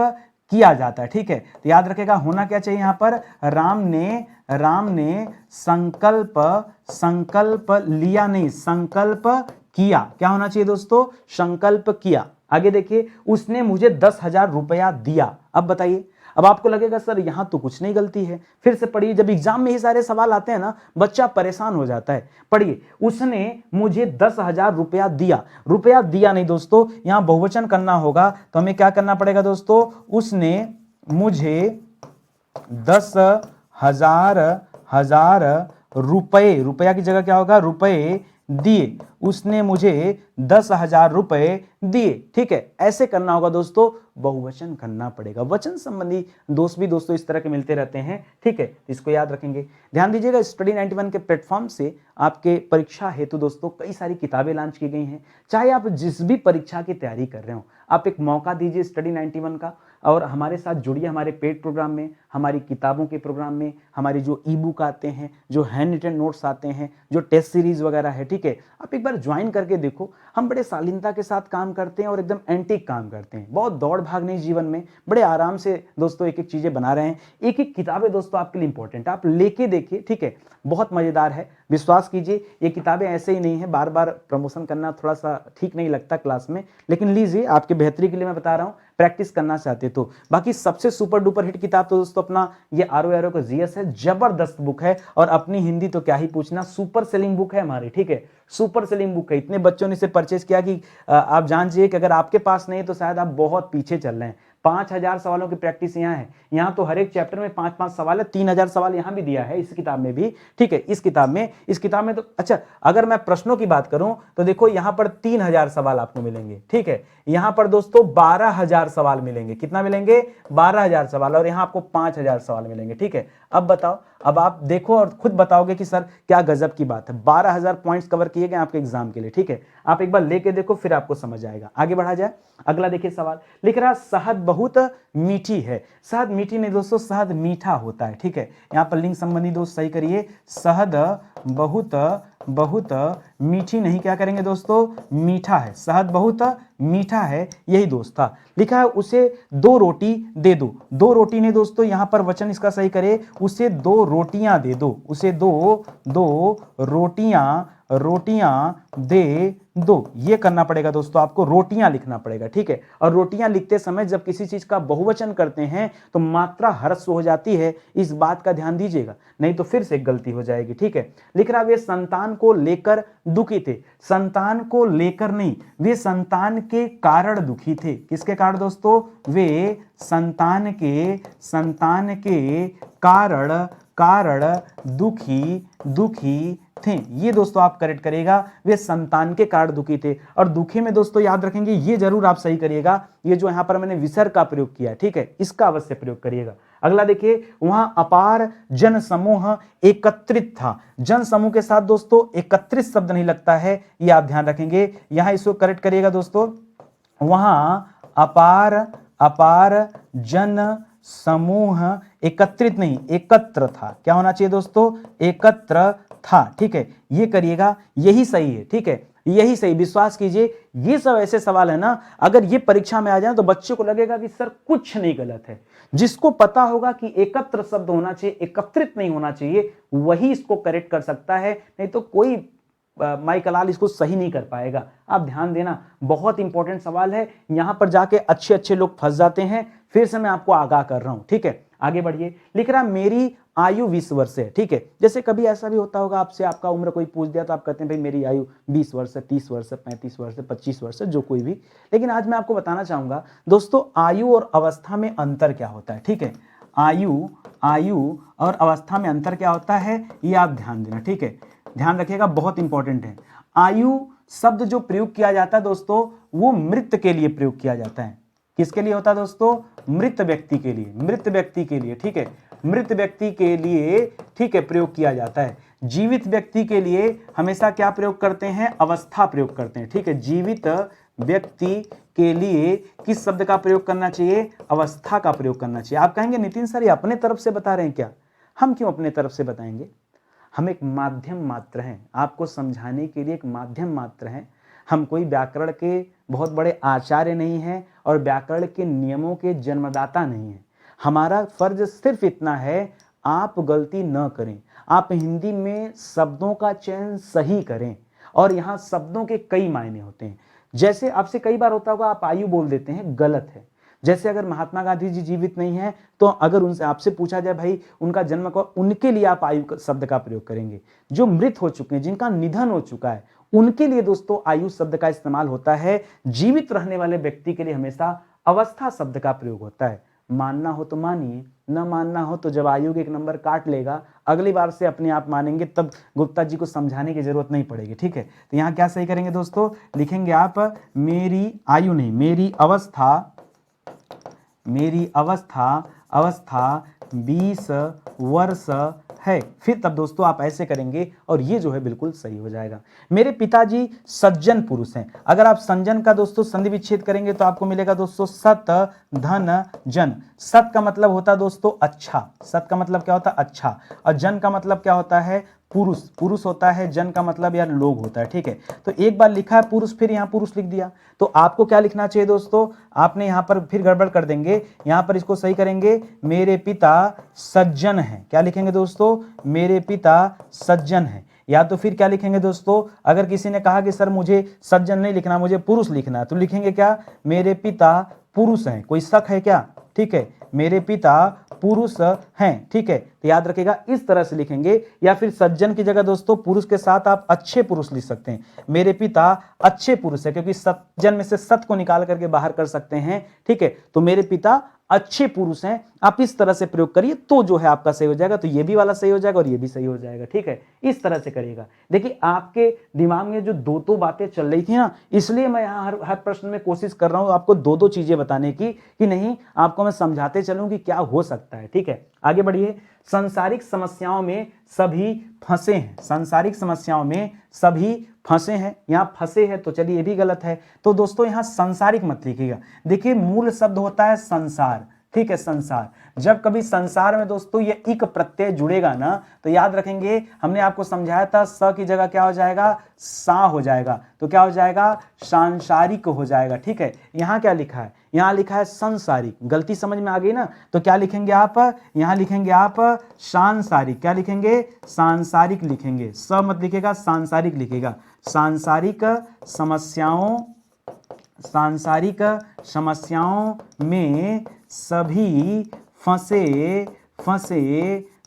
[SPEAKER 1] किया जाता है, ठीक है, तो याद रखेगा होना क्या चाहिए यहां पर, राम ने संकल्प लिया नहीं, संकल्प किया, क्या होना चाहिए दोस्तों, संकल्प किया। आगे देखिए, उसने मुझे 10,000 रुपया दिया। अब बताइए, अब आपको लगेगा सर यहां तो कुछ नहीं गलती है, फिर से पढ़िए, जब एग्जाम में ही सारे सवाल आते हैं ना, बच्चा परेशान हो जाता है। पढ़िए, उसने मुझे 10,000 रुपया दिया, रुपया दिया नहीं दोस्तों, यहां बहुवचन करना होगा, तो हमें क्या करना पड़ेगा दोस्तों, उसने मुझे 10,000 रुपए, रुपया की जगह क्या होगा, रुपए दिए, उसने मुझे 10,000 रुपए दिए, ठीक है, ऐसे करना होगा दोस्तों, बहुवचन करना पड़ेगा। वचन संबंधी दोष भी दोस्तों इस तरह के मिलते रहते हैं, ठीक है, इसको याद रखेंगे। ध्यान दीजिएगा, स्टडी 91 के प्लेटफॉर्म से आपके परीक्षा हेतु दोस्तों कई सारी किताबें लॉन्च की गई हैं, चाहे आप जिस भी परीक्षा की तैयारी कर रहे हो, आप एक मौका दीजिए स्टडी 91 का, और हमारे साथ जुड़िए हमारे पेड प्रोग्राम में, हमारी किताबों के प्रोग्राम में, हमारी जो ई बुक आते हैं, जो हैंड रिटन नोट्स आते हैं, जो टेस्ट सीरीज वगैरह है, ठीक है, आप एक बार ज्वाइन करके देखो। हम बड़े शालीनता के साथ काम करते हैं और एकदम एंटीक काम करते हैं, बहुत दौड़ भाग नहीं जीवन में, बड़े आराम से दोस्तों एक एक चीजें बना रहे हैं। एक एक किताबें दोस्तों आपके लिए इंपॉर्टेंट है, आप लेके देखिए, ठीक है, बहुत मजेदार है, विश्वास कीजिए। ये किताबें ऐसे ही नहीं है, बार बार प्रमोशन करना थोड़ा सा ठीक नहीं लगता क्लास में, लेकिन लीजिए, आपके बेहतरी के लिए मैं बता रहा हूँ, प्रैक्टिस करना चाहते तो। बाकी सबसे सुपर डुपर हिट किताब तो दोस्तों अपना ये आरो एरो का जीएस है, जबरदस्त बुक है, और अपनी हिंदी तो क्या ही पूछना, सुपर सेलिंग बुक है हमारी, ठीक है, सुपर सेलिंग बुक है। इतने बच्चों ने इसे परचेज किया कि आप जान जाइए कि अगर आपके पास नहीं तो शायद आप बहुत पीछे चल रहे हैं। 5000 सवालों की प्रैक्टिस यहाँ है, यहाँ तो हर एक चैप्टर में 5-5 सवाल है, 3000 सवाल यहाँ भी दिया है इस किताब में भी, ठीक है। इस किताब में तो अच्छा, अगर मैं प्रश्नों की बात करूं तो देखो यहाँ पर 3000 सवाल आपको मिलेंगे, ठीक है। यहाँ पर दोस्तों 12000 सवाल मिलेंगे, कितना मिलेंगे, 12000 सवाल, और यहाँ आपको 5000 सवाल मिलेंगे, ठीक है। अब बताओ, अब आप देखो और खुद बताओगे कि सर क्या गजब की बात है, 12000 पॉइंट्स कवर किए गए आपके एग्जाम के लिए, ठीक है। आप एक बार लेके देखो, फिर आपको समझ आएगा। आगे बढ़ा जाए, अगला देखिए सवाल लिख रहा, शहद बहुत मीठी है। शहद मीठी नहीं दोस्तों, शहद मीठा होता है, ठीक है। यहाँ पर लिंग संबंधी दोस्त सही करिए, शहद बहुत बहुत मीठी नहीं, क्या करेंगे दोस्तों, मीठा है, शहद बहुत मीठा है, यही दोस्त था। लिखा है उसे 2 रोटी दे दो। 2 रोटी ने दोस्तों, यहां पर वचन इसका सही करे, उसे 2 रोटियां दे दो, उसे दो रोटियां दे दो, ये करना पड़ेगा दोस्तों, आपको रोटियां लिखना पड़ेगा, ठीक है। और रोटियां लिखते समय जब किसी चीज का बहुवचन करते हैं तो मात्रा ह्रस्व हो जाती है, इस बात का ध्यान दीजिएगा, नहीं तो फिर से एक गलती हो जाएगी, ठीक है। लिख रहा, वे संतान को लेकर दुखी थे। संतान को लेकर नहीं, वे संतान के कारण दुखी थे। किसके कारण दोस्तों, वे संतान के कारण दुखी थे, ये दोस्तों आप करेक्ट करिएगा, वे संतान के कारण दुखी थे। और दुखी में दोस्तों याद रखेंगे, ये जरूर आप सही करिएगा, ये जो यहां पर मैंने विसर्ग का प्रयोग किया है, ठीक है, इसका अवश्य प्रयोग करिएगा। अगला देखिए, वहां अपार जन समूह एकत्रित था। जन समूह के साथ दोस्तों एकत्रित शब्द नहीं लगता है, ये आप ध्यान रखेंगे, यहां इसको करेक्ट करिएगा दोस्तों। वहां अपार जन समूह एकत्रित नहीं, एकत्र था, क्या होना चाहिए दोस्तों, एकत्र था, ठीक है, ये करिएगा, यही सही है, ठीक है, यही सही, विश्वास कीजिए। ये सब ऐसे सवाल है ना, अगर ये परीक्षा में आ जाए तो बच्चे को लगेगा कि सर कुछ नहीं गलत है। जिसको पता होगा कि एकत्र शब्द होना चाहिए, एकत्रित नहीं होना चाहिए, वही इसको करेक्ट कर सकता है, नहीं तो कोई माइकलाल इसको सही नहीं कर पाएगा। आप ध्यान देना, बहुत इंपॉर्टेंट सवाल है, यहां पर जाके अच्छे अच्छे लोग फंस जाते हैं, फिर से मैं आपको आगाह कर रहा हूं, ठीक है। आगे बढ़िए, लिख रहा, मेरी आयु 20 वर्ष है, ठीक है। जैसे कभी ऐसा भी होता होगा, आपसे आपका उम्र कोई पूछ दिया तो आप कहते हैं भाई मेरी आयु 20 वर्ष है, 30 वर्ष है, 35 वर्ष है, 25 वर्ष है, जो कोई भी। लेकिन आज मैं आपको बताना चाहूंगा दोस्तों, आयु और अवस्था में अंतर क्या होता है, ठीक है। आयु और अवस्था में अंतर क्या होता है, ये आप ध्यान देना, ठीक है, ध्यान रखिएगा, बहुत इंपॉर्टेंट है। आयु शब्द जो प्रयोग किया जाता है दोस्तों, वो मृत के लिए प्रयोग किया जाता है। किसके लिए होता है दोस्तों, मृत व्यक्ति के लिए, मृत व्यक्ति के लिए, ठीक है, मृत व्यक्ति के लिए, ठीक है, प्रयोग किया जाता है। जीवित व्यक्ति के लिए हमेशा क्या प्रयोग करते हैं, अवस्था प्रयोग करते हैं, ठीक है। जीवित व्यक्ति के लिए किस शब्द का प्रयोग करना चाहिए, अवस्था का प्रयोग करना चाहिए। आप कहेंगे नितिन सर ये अपने तरफ से बता रहे हैं क्या, हम क्यों अपने तरफ से बताएंगे, हम एक माध्यम मात्र हैं, आपको समझाने के लिए एक माध्यम मात्र हैं। हम कोई व्याकरण के बहुत बड़े आचार्य नहीं हैं और व्याकरण के नियमों के जन्मदाता नहीं हैं। हमारा फर्ज सिर्फ इतना है, आप गलती न करें, आप हिंदी में शब्दों का चयन सही करें। और यहाँ शब्दों के कई मायने होते हैं। जैसे आपसे कई बार होता होगा, आप आयु बोल देते हैं, गलत है। जैसे अगर महात्मा गांधी जी जीवित नहीं है तो अगर उनसे आपसे पूछा जाए भाई उनका जन्म कब, उनके लिए आप आयु शब्द का प्रयोग करेंगे। जो मृत हो चुके हैं, जिनका निधन हो चुका है, उनके लिए दोस्तों आयु शब्द का इस्तेमाल होता है। जीवित रहने वाले व्यक्ति के लिए हमेशा अवस्था शब्द का प्रयोग होता है। मानना हो तो मानिए, न मानना हो तो जब आयु के 1 नंबर काट लेगा, अगली बार से अपने आप मानेंगे, तब गुप्ता जी को समझाने की जरूरत नहीं पड़ेगी, ठीक है। तो यहाँ क्या सही करेंगे दोस्तों, लिखेंगे आप मेरी आयु नहीं, मेरी अवस्था 20 वर्ष है। फिर तब दोस्तों आप ऐसे करेंगे और ये जो है बिल्कुल सही हो जाएगा। मेरे पिताजी सज्जन पुरुष हैं। अगर आप संजन का दोस्तों संधि विच्छेद करेंगे तो आपको मिलेगा दोस्तों सत धन जन। सत का मतलब होता है दोस्तों अच्छा, सत का मतलब क्या होता है अच्छा, और जन का मतलब क्या होता है पुरुष, पुरुष होता है, जन का मतलब यार लोग होता है, ठीक है। तो एक बार लिखा है पुरुष, फिर यहाँ पुरुष लिख दिया, तो आपको क्या लिखना चाहिए दोस्तों, आपने यहाँ पर फिर गड़बड़ कर देंगे, यहाँ पर इसको सही करेंगे, मेरे पिता सज्जन हैं। क्या लिखेंगे दोस्तों, मेरे पिता सज्जन हैं। या तो फिर क्या लिखेंगे दोस्तों, अगर किसी ने कहा कि सर मुझे सज्जन नहीं लिखना, मुझे पुरुष लिखना है, तो लिखेंगे क्या, मेरे पिता पुरुष हैं। कोई शक है क्या, ठीक है, मेरे पिता पुरुष हैं, ठीक है। तो याद रखिएगा इस तरह से लिखेंगे, या फिर सज्जन की जगह दोस्तों पुरुष के साथ आप अच्छे पुरुष लिख सकते हैं, मेरे पिता अच्छे पुरुष है, क्योंकि सज्जन में से सत को निकाल करके बाहर कर सकते हैं, ठीक है। तो मेरे पिता अच्छे पुरुष हैं, आप इस तरह से प्रयोग करिए तो जो है आपका सही हो जाएगा। तो ये भी वाला सही हो जाएगा और ये भी सही हो जाएगा, ठीक है। इस तरह से करिएगा। देखिए आपके दिमाग में जो दो बातें चल रही थी ना, इसलिए मैं यहाँ हर प्रश्न में कोशिश कर रहा हूँ आपको दो चीजें बताने की, कि नहीं आपको मैं समझाते चलूं कि क्या हो सकता है, ठीक है। आगे बढ़िए। सांसारिक समस्याओं में सभी फंसे हैं, सांसारिक समस्याओं में सभी फंसे हैं, यहाँ फंसे हैं तो चलिए ये भी गलत है। तो दोस्तों यहाँ सांसारिक मत लिखिएगा। देखिए मूल शब्द होता है संसार, ठीक है, संसार। जब कभी संसार में दोस्तों ये इक प्रत्यय जुड़ेगा ना, तो याद रखेंगे हमने आपको समझाया था स की जगह क्या हो जाएगा, सा हो जाएगा। तो क्या हो जाएगा, सांसारिक हो जाएगा, ठीक है। यहाँ क्या लिखा है, यहाँ लिखा है सांसारिक, गलती समझ में आ गई ना, तो क्या लिखेंगे आप, यहाँ लिखेंगे आप सांसारिक। क्या लिखेंगे, सांसारिक लिखेंगे, स मत लिखेगा, सांसारिक लिखेगा। सांसारिक समस्याओं, सांसारिक समस्याओं में सभी फंसे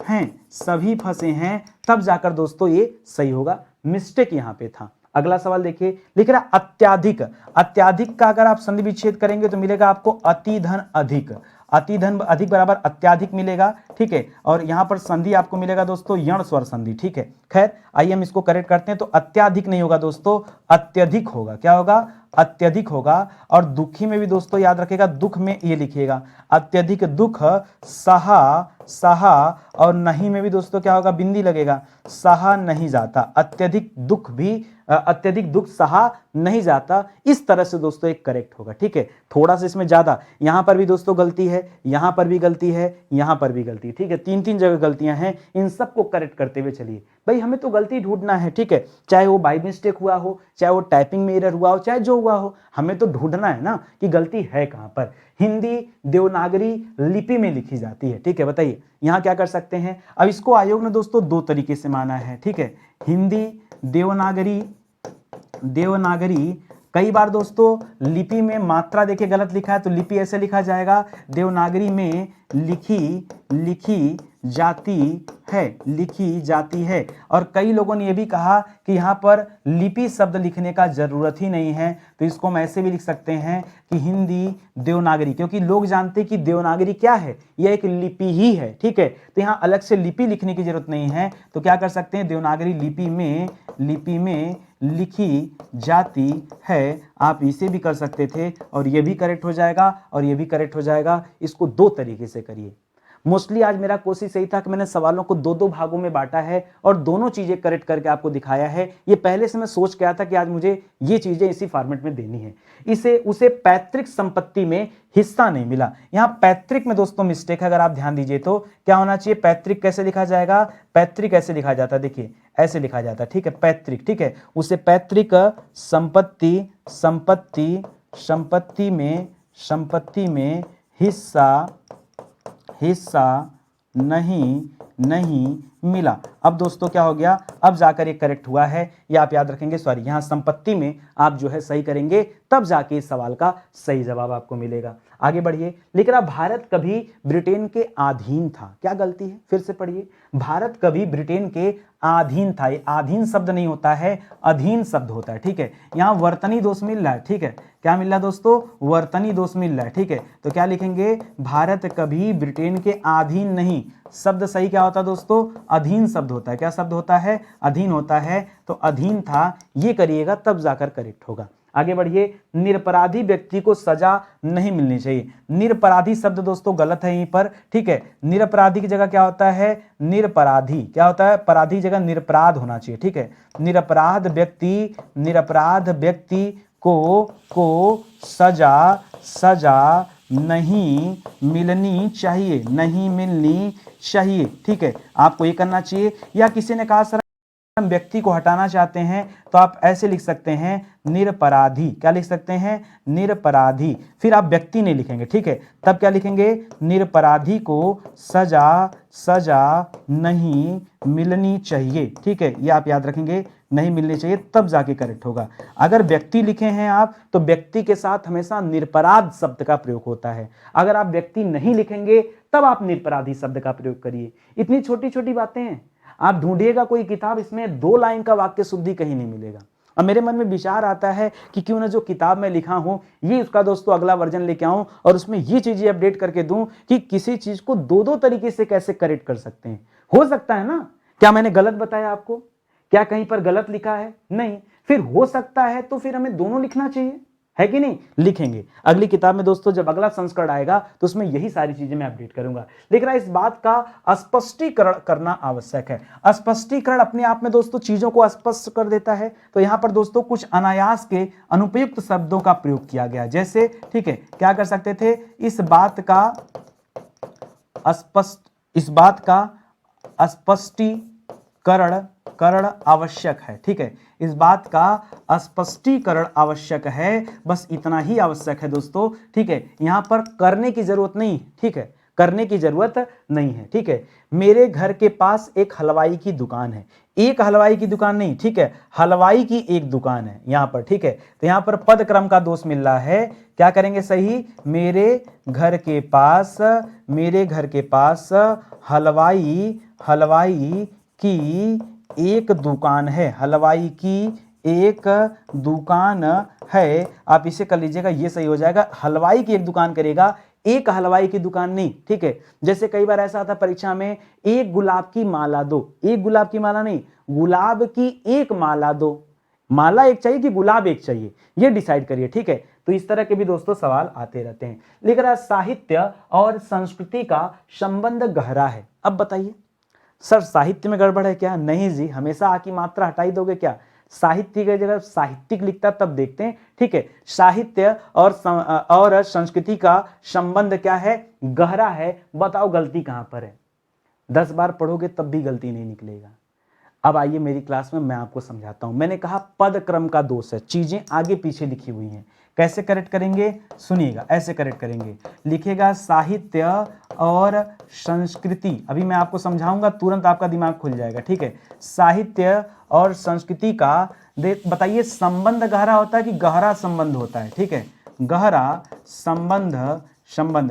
[SPEAKER 1] हैं, सभी फंसे हैं, तब जाकर दोस्तों ये सही होगा। मिस्टेक यहाँ पे था। अगला सवाल देखिए, लिख रहा अत्याधिक। अत्याधिक का अगर आप संधि विच्छेद करेंगे तो मिलेगा आपको अति धन अधिक। अति धन अधिक बराबर अत्याधिक मिलेगा, ठीक है। और यहां पर संधि आपको मिलेगा दोस्तों यण स्वर संधि, ठीक है। खैर आइए हम इसको करेक्ट करते हैं। तो अत्याधिक नहीं होगा दोस्तों, अत्यधिक होगा। क्या होगा, अत्यधिक होगा। और दुखी में भी दोस्तों याद रखेगा, दुख में ये लिखिएगा अत्यधिक दुख सहा, सहा। और नहीं में भी दोस्तों क्या होगा, बिंदी लगेगा, सहा नहीं जाता। अत्यधिक दुख भी, अत्यधिक दुख सहा नहीं जाता। इस तरह से दोस्तों एक करेक्ट होगा, ठीक है। थोड़ा सा इसमें ज्यादा, यहां पर भी दोस्तों गलती है, यहां पर भी गलती है, यहां पर भी गलती है, ठीक है। तीन जगह गलतियां हैं, इन सबको करेक्ट करते हुए चलिए। भाई हमें तो गलती ढूंढना है, ठीक है। चाहे वो बाय मिस्टेक हुआ हो, चाहे वो टाइपिंग में एरर हुआ हो, चाहे जो हुआ हो, हमें तो ढूंढना है ना कि गलती है कहां पर। हिंदी देवनागरी लिपि में लिखी जाती है, ठीक है। बताइए यहां क्या कर सकते हैं। अब इसको आयोग ने दोस्तों दो तरीके से माना है, ठीक है। हिंदी देवनागरी, देवनागरी कई बार दोस्तों लिपि में मात्रा देखिए गलत लिखा है, तो लिपि ऐसे लिखा जाएगा, देवनागरी में लिखी जाती है, लिखी जाती है। और कई लोगों ने यह भी कहा कि यहाँ पर लिपि शब्द लिखने का जरूरत ही नहीं है, तो इसको हम ऐसे भी लिख सकते हैं कि हिंदी देवनागरी, क्योंकि लोग जानते हैं कि देवनागरी क्या है, यह एक लिपि ही है, ठीक है। तो यहाँ अलग से लिपि लिखने की जरूरत नहीं है। तो क्या कर सकते हैं, देवनागरी लिपि में लिखी जाती है, आप इसे भी कर सकते थे और ये भी करेक्ट हो जाएगा और ये भी करेक्ट हो जाएगा। इसको दो तरीके से करिए। मोस्टली आज मेरा कोशिश यही था कि मैंने सवालों को दो भागों में बांटा है और दोनों चीजें करेक्ट करके आपको दिखाया है। ये पहले से मैं सोच के आया था कि आज मुझे ये चीजें इसी फॉर्मेट में देनी है। उसे पैतृक संपत्ति में हिस्सा नहीं मिला। यहाँ पैतृक में दोस्तों मिस्टेक है, अगर आप ध्यान दीजिए तो क्या होना चाहिए, पैतृक कैसे लिखा जाएगा, पैतृक ऐसे लिखा जाता है, देखिए ऐसे लिखा जाता है, ठीक है, पैतृक, ठीक है। उसे पैतृक संपत्ति में हिस्सा नहीं मिला। अब दोस्तों क्या हो गया, अब जाकर ये करेक्ट हुआ है, ये आप याद रखेंगे। सॉरी, यहाँ संपत्ति में आप जो है सही करेंगे, तब जाके इस सवाल का सही जवाब आपको मिलेगा। आगे बढ़िए, लिख रहा भारत कभी ब्रिटेन के अधीन था। क्या गलती है, फिर से पढ़िए, भारत कभी ब्रिटेन के अधीन था। ये अधीन शब्द नहीं होता है, अधीन शब्द होता है, ठीक है। यहाँ वर्तनी दोष मिल रहा है, ठीक है। क्या मिल रहा है दोस्तों, वर्तनी दोष मिल रहा है, ठीक है। तो क्या लिखेंगे, भारत कभी ब्रिटेन के अधीन नहीं। शब्द सही क्या होता है दोस्तों, अधीन शब्द होता है। क्या शब्द होता है, अधीन होता है। तो अधीन था, ये करिएगा तब जाकर करेक्ट होगा। आगे बढ़िए, निरपराधी व्यक्ति को सजा नहीं मिलनी चाहिए। निरपराधी शब्द दोस्तों गलत है यहीं पर, ठीक है। निरपराधी की जगह क्या होता है, निरपराधी क्या होता है, पराधी जगह निरपराध होना चाहिए, ठीक है। निरपराध व्यक्ति को सजा नहीं मिलनी चाहिए, ठीक है। आपको ये करना चाहिए। या किसी ने कहा सर हम व्यक्ति को हटाना चाहते हैं, तो आप ऐसे लिख सकते हैं निरपराधी। क्या लिख सकते हैं, निरपराधी। फिर आप व्यक्ति नहीं लिखेंगे, ठीक है। तब क्या लिखेंगे, निरपराधी को सजा नहीं मिलनी चाहिए, ठीक है। ये आप याद रखेंगे, नहीं मिलनी चाहिए, तब जाके करेक्ट होगा। अगर व्यक्ति लिखे हैं आप, तो व्यक्ति के साथ हमेशा निरपराध शब्द का प्रयोग होता है। अगर आप व्यक्ति नहीं लिखेंगे, तब आप निरपराधी शब्द का प्रयोग करिए। इतनी छोटी छोटी बातें हैं। आप ढूंढिएगा कोई किताब, इसमें 2 लाइन का वाक्य शुद्धि कहीं नहीं मिलेगा। अब मेरे मन में विचार आता है कि क्यों ना जो किताब में लिखा हूं, ये उसका दोस्तों अगला वर्जन लेके आऊं और उसमें ये चीजें अपडेट करके दूं कि किसी चीज को 2 तरीके से कैसे करेक्ट कर सकते हैं। हो सकता है ना, क्या मैंने गलत बताया आपको, क्या कहीं पर गलत लिखा है, नहीं। फिर हो सकता है तो फिर हमें दोनों लिखना चाहिए, है कि नहीं, लिखेंगे। अगली किताब में दोस्तों जब अगला संस्करण आएगा तो उसमें यही सारी चीजें मैं अपडेट करूंगा। लेकिन इस बात का स्पष्टीकरण करना आवश्यक है। स्पष्टीकरण अपने आप में दोस्तों चीजों को स्पष्ट कर देता है। तो यहां पर दोस्तों कुछ अनायास के अनुपयुक्त शब्दों का प्रयोग किया गया, जैसे, ठीक है, क्या कर सकते थे, इस बात का स्पष्टीकरण आवश्यक है, ठीक है। इस बात का स्पष्टीकरण आवश्यक है, बस इतना ही आवश्यक है दोस्तों, ठीक है। यहां पर करने की जरूरत नहीं, ठीक है, करने की जरूरत नहीं है, ठीक है। मेरे घर के पास एक हलवाई की दुकान है, एक हलवाई की दुकान नहीं, ठीक है, हलवाई की एक दुकान है यहां पर, ठीक है। तो यहां पर पद क्रम का दोष मिल रहा है, क्या करेंगे सही, मेरे घर के पास हलवाई की एक दुकान है, हलवाई की एक दुकान है। आप इसे कर लीजिएगा, ये सही हो जाएगा। हलवाई की एक दुकान करेगा, एक हलवाई की दुकान नहीं, ठीक है। जैसे कई बार ऐसा आता परीक्षा में, एक गुलाब की माला दो, एक गुलाब की माला नहीं, गुलाब की एक माला दो। माला एक चाहिए कि गुलाब एक चाहिए, ये डिसाइड करिए, ठीक है। तो इस तरह के भी दोस्तों सवाल आते रहते हैं। लेकिन साहित्य और संस्कृति का संबंध गहरा है। अब बताइए सर साहित्य में गड़बड़ है क्या, नहीं जी, हमेशा आ की मात्रा हटाई दोगे क्या, साहित्य की जगह साहित्यिक लिखता तब देखते हैं, ठीक है। साहित्य और संस्कृति का संबंध क्या है, गहरा है। बताओ गलती कहां पर है, 10 बार पढ़ोगे तब भी गलती नहीं निकलेगा। अब आइए मेरी क्लास में मैं आपको समझाता हूं। मैंने कहा पद क्रम का दोष है, चीजें आगे पीछे लिखी हुई हैं। कैसे करेक्ट करेंगे, सुनिएगा, ऐसे करेक्ट करेंगे, लिखेगा साहित्य और संस्कृति। अभी मैं आपको समझाऊंगा, तुरंत आपका दिमाग खुल जाएगा, ठीक है। साहित्य और संस्कृति का बताइए संबंध गहरा होता है कि गहरा संबंध होता है, ठीक है। गहरा संबंध,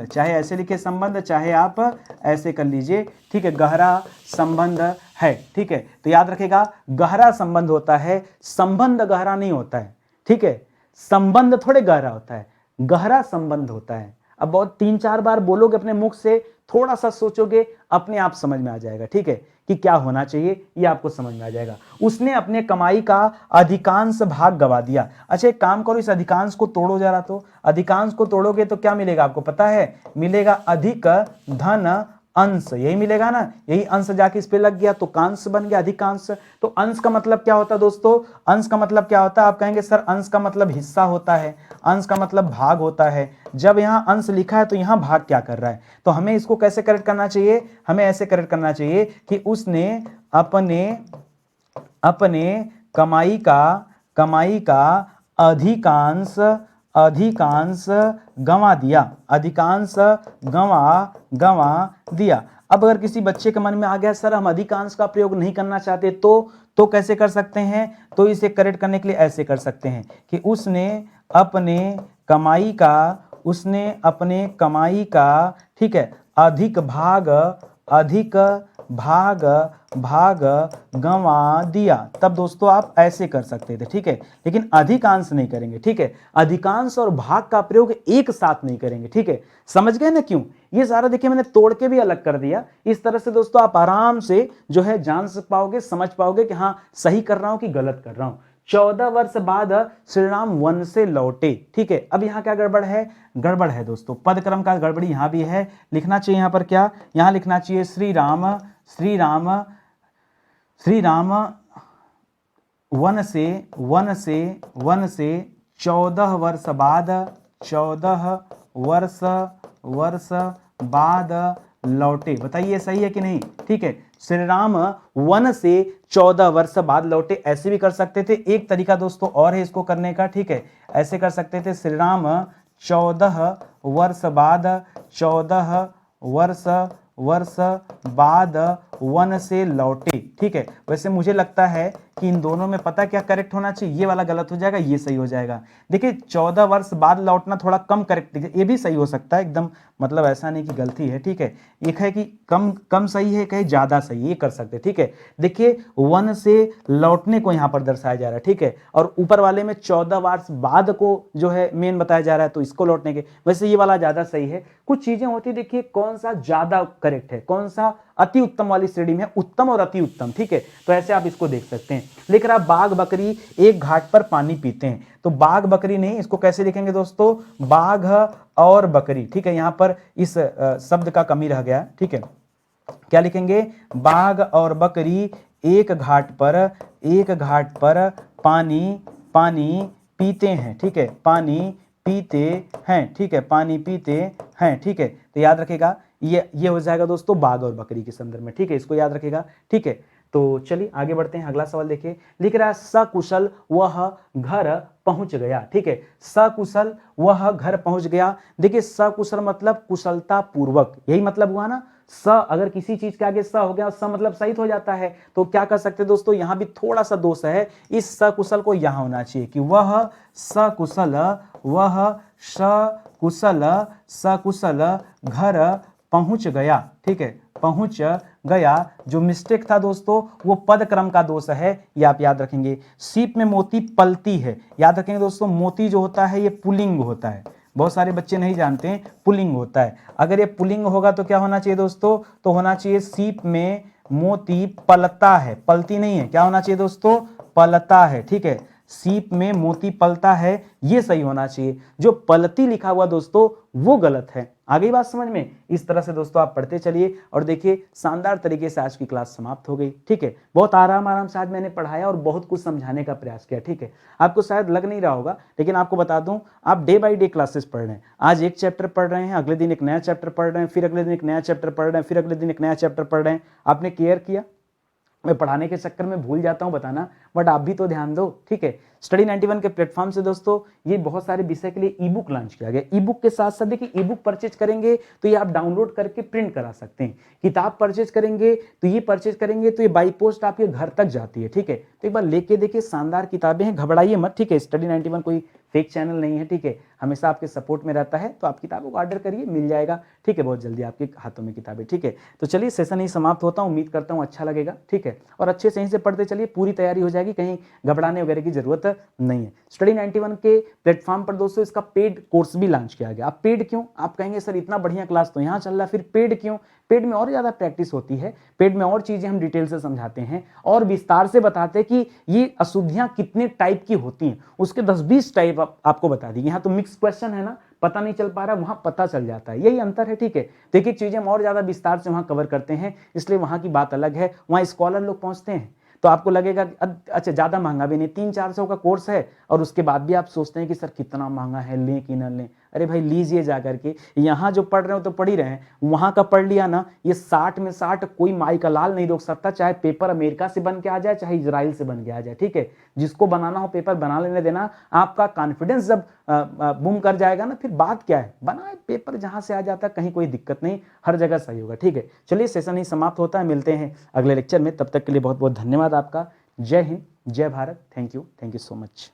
[SPEAKER 1] चाहे ऐसे लिखे संबंध, चाहे आप ऐसे कर लीजिए, ठीक है। गहरा संबंध है, ठीक है। तो याद रखेगा गहरा संबंध होता है, संबंध गहरा नहीं होता है, ठीक है। संबंध थोड़े गहरा होता है, गहरा संबंध होता है। अब बहुत 3-4 बार बोलोगे अपने मुख से, थोड़ा सा सोचोगे, अपने आप समझ में आ जाएगा, ठीक है, कि क्या होना चाहिए, ये आपको समझ में आ जाएगा। उसने अपने कमाई का अधिकांश भाग गवा दिया। अच्छा एक काम करो, इस अधिकांश को तोड़ो जरा, तो अधिकांश को तोड़ोगे तो क्या मिलेगा आपको पता है, मिलेगा अधिक धन अंश, यही मिलेगा ना, यही अंश जाके इस पे लग गया तो कांश बन गया, अधिकांश। तो अंश का मतलब क्या होता है दोस्तों, अंश का मतलब क्या होता है, आप कहेंगे सर अंश का मतलब हिस्सा होता है, अंश का मतलब भाग होता है। जब यहाँ अंश लिखा है तो यहाँ भाग क्या कर रहा है, तो हमें इसको कैसे करेक्ट करना चाहिए, हमें ऐसे करेक्ट करना चाहिए कि उसने अपने कमाई का अधिकांश गंवा दिया, अधिकांश गंवा दिया। अब अगर किसी बच्चे के मन में आ गया सर हम अधिकांश का प्रयोग नहीं करना चाहते, तो कैसे कर सकते हैं, तो इसे करेक्ट करने के लिए ऐसे कर सकते हैं कि उसने अपने कमाई का ठीक है अधिक भाग गंवा दिया। तब दोस्तों आप ऐसे कर सकते थे, ठीक है, लेकिन अधिकांश नहीं करेंगे, ठीक है। अधिकांश और भाग का प्रयोग एक साथ नहीं करेंगे, ठीक है। समझ गए ना क्यों, ये सारा देखिए मैंने तोड़ के भी अलग कर दिया। इस तरह से दोस्तों आप आराम से जो है जान पाओगे, समझ पाओगे कि हाँ सही कर रहा हूं कि गलत कर रहा हूं। 14 वर्ष बाद श्री राम वन से लौटे। ठीक है, अब यहाँ क्या गड़बड़ है, गड़बड़ है दोस्तों, पद क्रम का गड़बड़ी यहाँ भी है। लिखना चाहिए यहाँ पर क्या, यहाँ लिखना चाहिए श्री राम वन से 14 वर्ष बाद 14 वर्ष बाद लौटे। बताइए सही है कि नहीं। ठीक है, श्री राम वन से 14 वर्ष बाद लौटे, ऐसे भी कर सकते थे। एक तरीका दोस्तों और है इसको करने का। ठीक है, ऐसे कर सकते थे, श्री राम 14 वर्ष बाद वन से लौटे। ठीक है, वैसे मुझे लगता है कि इन दोनों में पता क्या करेक्ट होना चाहिए, ये वाला गलत हो जाएगा, ये सही हो जाएगा। देखिए 14 वर्ष बाद लौटना थोड़ा कम करेक्ट, ये भी सही हो सकता है एकदम, मतलब ऐसा नहीं कि गलती है। ठीक है, एक है कि कम सही है, कहीं ज्यादा सही, ये कर सकते। ठीक है, देखिए वन से लौटने को यहाँ पर दर्शाया जा रहा है। ठीक है, और ऊपर वाले में 14 वर्ष बाद को जो है मेन बताया जा रहा है, तो इसको लौटने के, वैसे ये वाला ज्यादा सही है। कुछ चीजें होती है, देखिए कौन सा ज्यादा करेक्ट है, कौन सा अति उत्तम वाली श्रेणी में है, उत्तम और अति उत्तम। ठीक है, तो ऐसे आप इसको देख सकते हैं। लिख रहा बाघ बकरी एक घाट पर पानी पीते हैं, तो बाघ बकरी नहीं, इसको कैसे लिखेंगे दोस्तों, बाघ और बकरी। ठीक है, यहां पर इस शब्द का कमी रह गया। ठीक है, क्या लिखेंगे, बाघ और बकरी एक घाट पर पानी पीते हैं। ठीक है, पानी पीते हैं। ठीक है, पानी पीते हैं। ठीक है, तो याद रखेगा ये हो जाएगा दोस्तों बाघ और बकरी के संदर्भ में। ठीक है, इसको याद रखेगा। ठीक है, तो चलिए आगे बढ़ते हैं। अगला सवाल देखिए, लिख रहा है सकुशल वह घर पहुंच गया। ठीक है, सकुशल वह घर पहुंच गया। देखिए सकुशल मतलब कुशलता पूर्वक, यही मतलब हुआ ना। स अगर किसी चीज के आगे स हो गया, स मतलब सहित हो जाता है, तो क्या कर सकते हैं दोस्तों, यहां भी थोड़ा सा दोष है, इस सकुशल को यहां होना चाहिए कि वह सकुशल घर पहुंच गया। ठीक है, पहुंच गया, जो मिस्टेक था दोस्तों वो पद क्रम का दोष है, ये आप याद रखेंगे। सीप में मोती पलती है, याद रखेंगे दोस्तों, मोती जो होता है ये पुल्लिंग होता है, बहुत सारे बच्चे नहीं जानते हैं, पुल्लिंग होता है। अगर ये पुल्लिंग होगा तो क्या होना चाहिए दोस्तों, तो होना चाहिए सीप में मोती पलता है, पलती नहीं है, क्या होना चाहिए दोस्तों, पलता है। ठीक है, सीप में मोती पलता है, ये सही होना चाहिए। जो पलती लिखा हुआ दोस्तों वो गलत है। आ गई बात समझ में। इस तरह से दोस्तों आप पढ़ते चलिए और देखिए शानदार तरीके से आज की क्लास समाप्त हो गई। ठीक है, बहुत आराम से आज मैंने पढ़ाया और बहुत कुछ समझाने का प्रयास किया। ठीक है, आपको शायद लग नहीं रहा होगा, लेकिन आपको बता दूं, आप डे बाय डे क्लासेस पढ़ रहे हैं। आज एक चैप्टर पढ़ रहे हैं, अगले दिन एक नया चैप्टर पढ़ रहे हैं, फिर अगले दिन एक नया चैप्टर पढ़ रहे हैं, फिर अगले दिन एक नया चैप्टर पढ़ रहे हैं। आपने केयर किया। मैं पढ़ाने के चक्कर में भूल जाता हूं बताना, बट आप भी तो ध्यान दो। ठीक है, स्टडी 91 के प्लेटफॉर्म से दोस्तों ये बहुत सारे विषय के लिए ई बुक लॉन्च किया गया। ई बुक के साथ साथ देखिए, ई बुक परचेज करेंगे तो ये आप डाउनलोड करके प्रिंट करा सकते हैं। किताब परचेज करेंगे तो ये बाई पोस्ट आपके घर तक जाती है। ठीक है, तो एक बार लेके देखिए, शानदार किताबें हैं, घबराइए मत। ठीक है, स्टडी 91 कोई फेक चैनल नहीं है। ठीक है, हमेशा आपके सपोर्ट में रहता है, तो आप किताबों को ऑर्डर करिए, मिल जाएगा। ठीक है, बहुत जल्दी आपके हाथों में किताबें। ठीक है, तो चलिए सेशन ही समाप्त होता हूँ, उम्मीद करता हूँ अच्छा लगेगा। ठीक है, और अच्छे से यहीं से पढ़ते चलिए, पूरी तैयारी हो जाएगी, कहीं घबराने वगैरह की जरूरत नहीं है। स्टडी 91 के प्लेटफॉर्म पर दोस्तों इसका पेड कोर्स भी लॉन्च किया गया। अब पेड क्यों, आप कहेंगे सर इतना बढ़िया क्लास तो यहाँ चल रहा है, फिर पेड क्यों। पेड में और ज्यादा प्रैक्टिस होती है, पेड में और चीजें हम डिटेल से समझाते हैं और विस्तार से बताते हैं कि ये अशुद्धियां कितने टाइप की होती हैं, उसके 10-20 टाइप आपको बता दी। यहाँ तो मिक्स क्वेश्चन है ना, पता नहीं चल पा रहा, वहां पता चल जाता है, यही अंतर है। ठीक है, देखिए चीजें हम और ज्यादा विस्तार से वहां कवर करते हैं, इसलिए वहां की बात अलग है। वहां स्कॉलर लोग पहुंचते हैं तो आपको लगेगा अच्छा ज्यादा महंगा भी नहीं, 300-400 का कोर्स है, और उसके बाद भी आप सोचते हैं कि सर कितना महंगा है, लें कि न लें। अरे भाई लीजिए जाकर के, यहाँ जो पढ़ रहे हो तो पढ़ ही रहे हैं, वहां का पढ़ लिया ना, ये 60 में 60 कोई माई का लाल नहीं रोक सकता, चाहे पेपर अमेरिका से बन के आ जाए, चाहे इजराइल से बन के आ जाए। ठीक है, जिसको बनाना हो पेपर बना लेने देना। आपका कॉन्फिडेंस जब बूम कर जाएगा ना, फिर बात क्या है, बनाए पेपर, जहां से आ जाता है कहीं कोई दिक्कत नहीं, हर जगह सही होगा। ठीक है, चलिए सेशन ही समाप्त होता है, मिलते हैं अगले लेक्चर में, तब तक के लिए बहुत बहुत धन्यवाद आपका। जय हिंद, जय Bharat, thank you so much.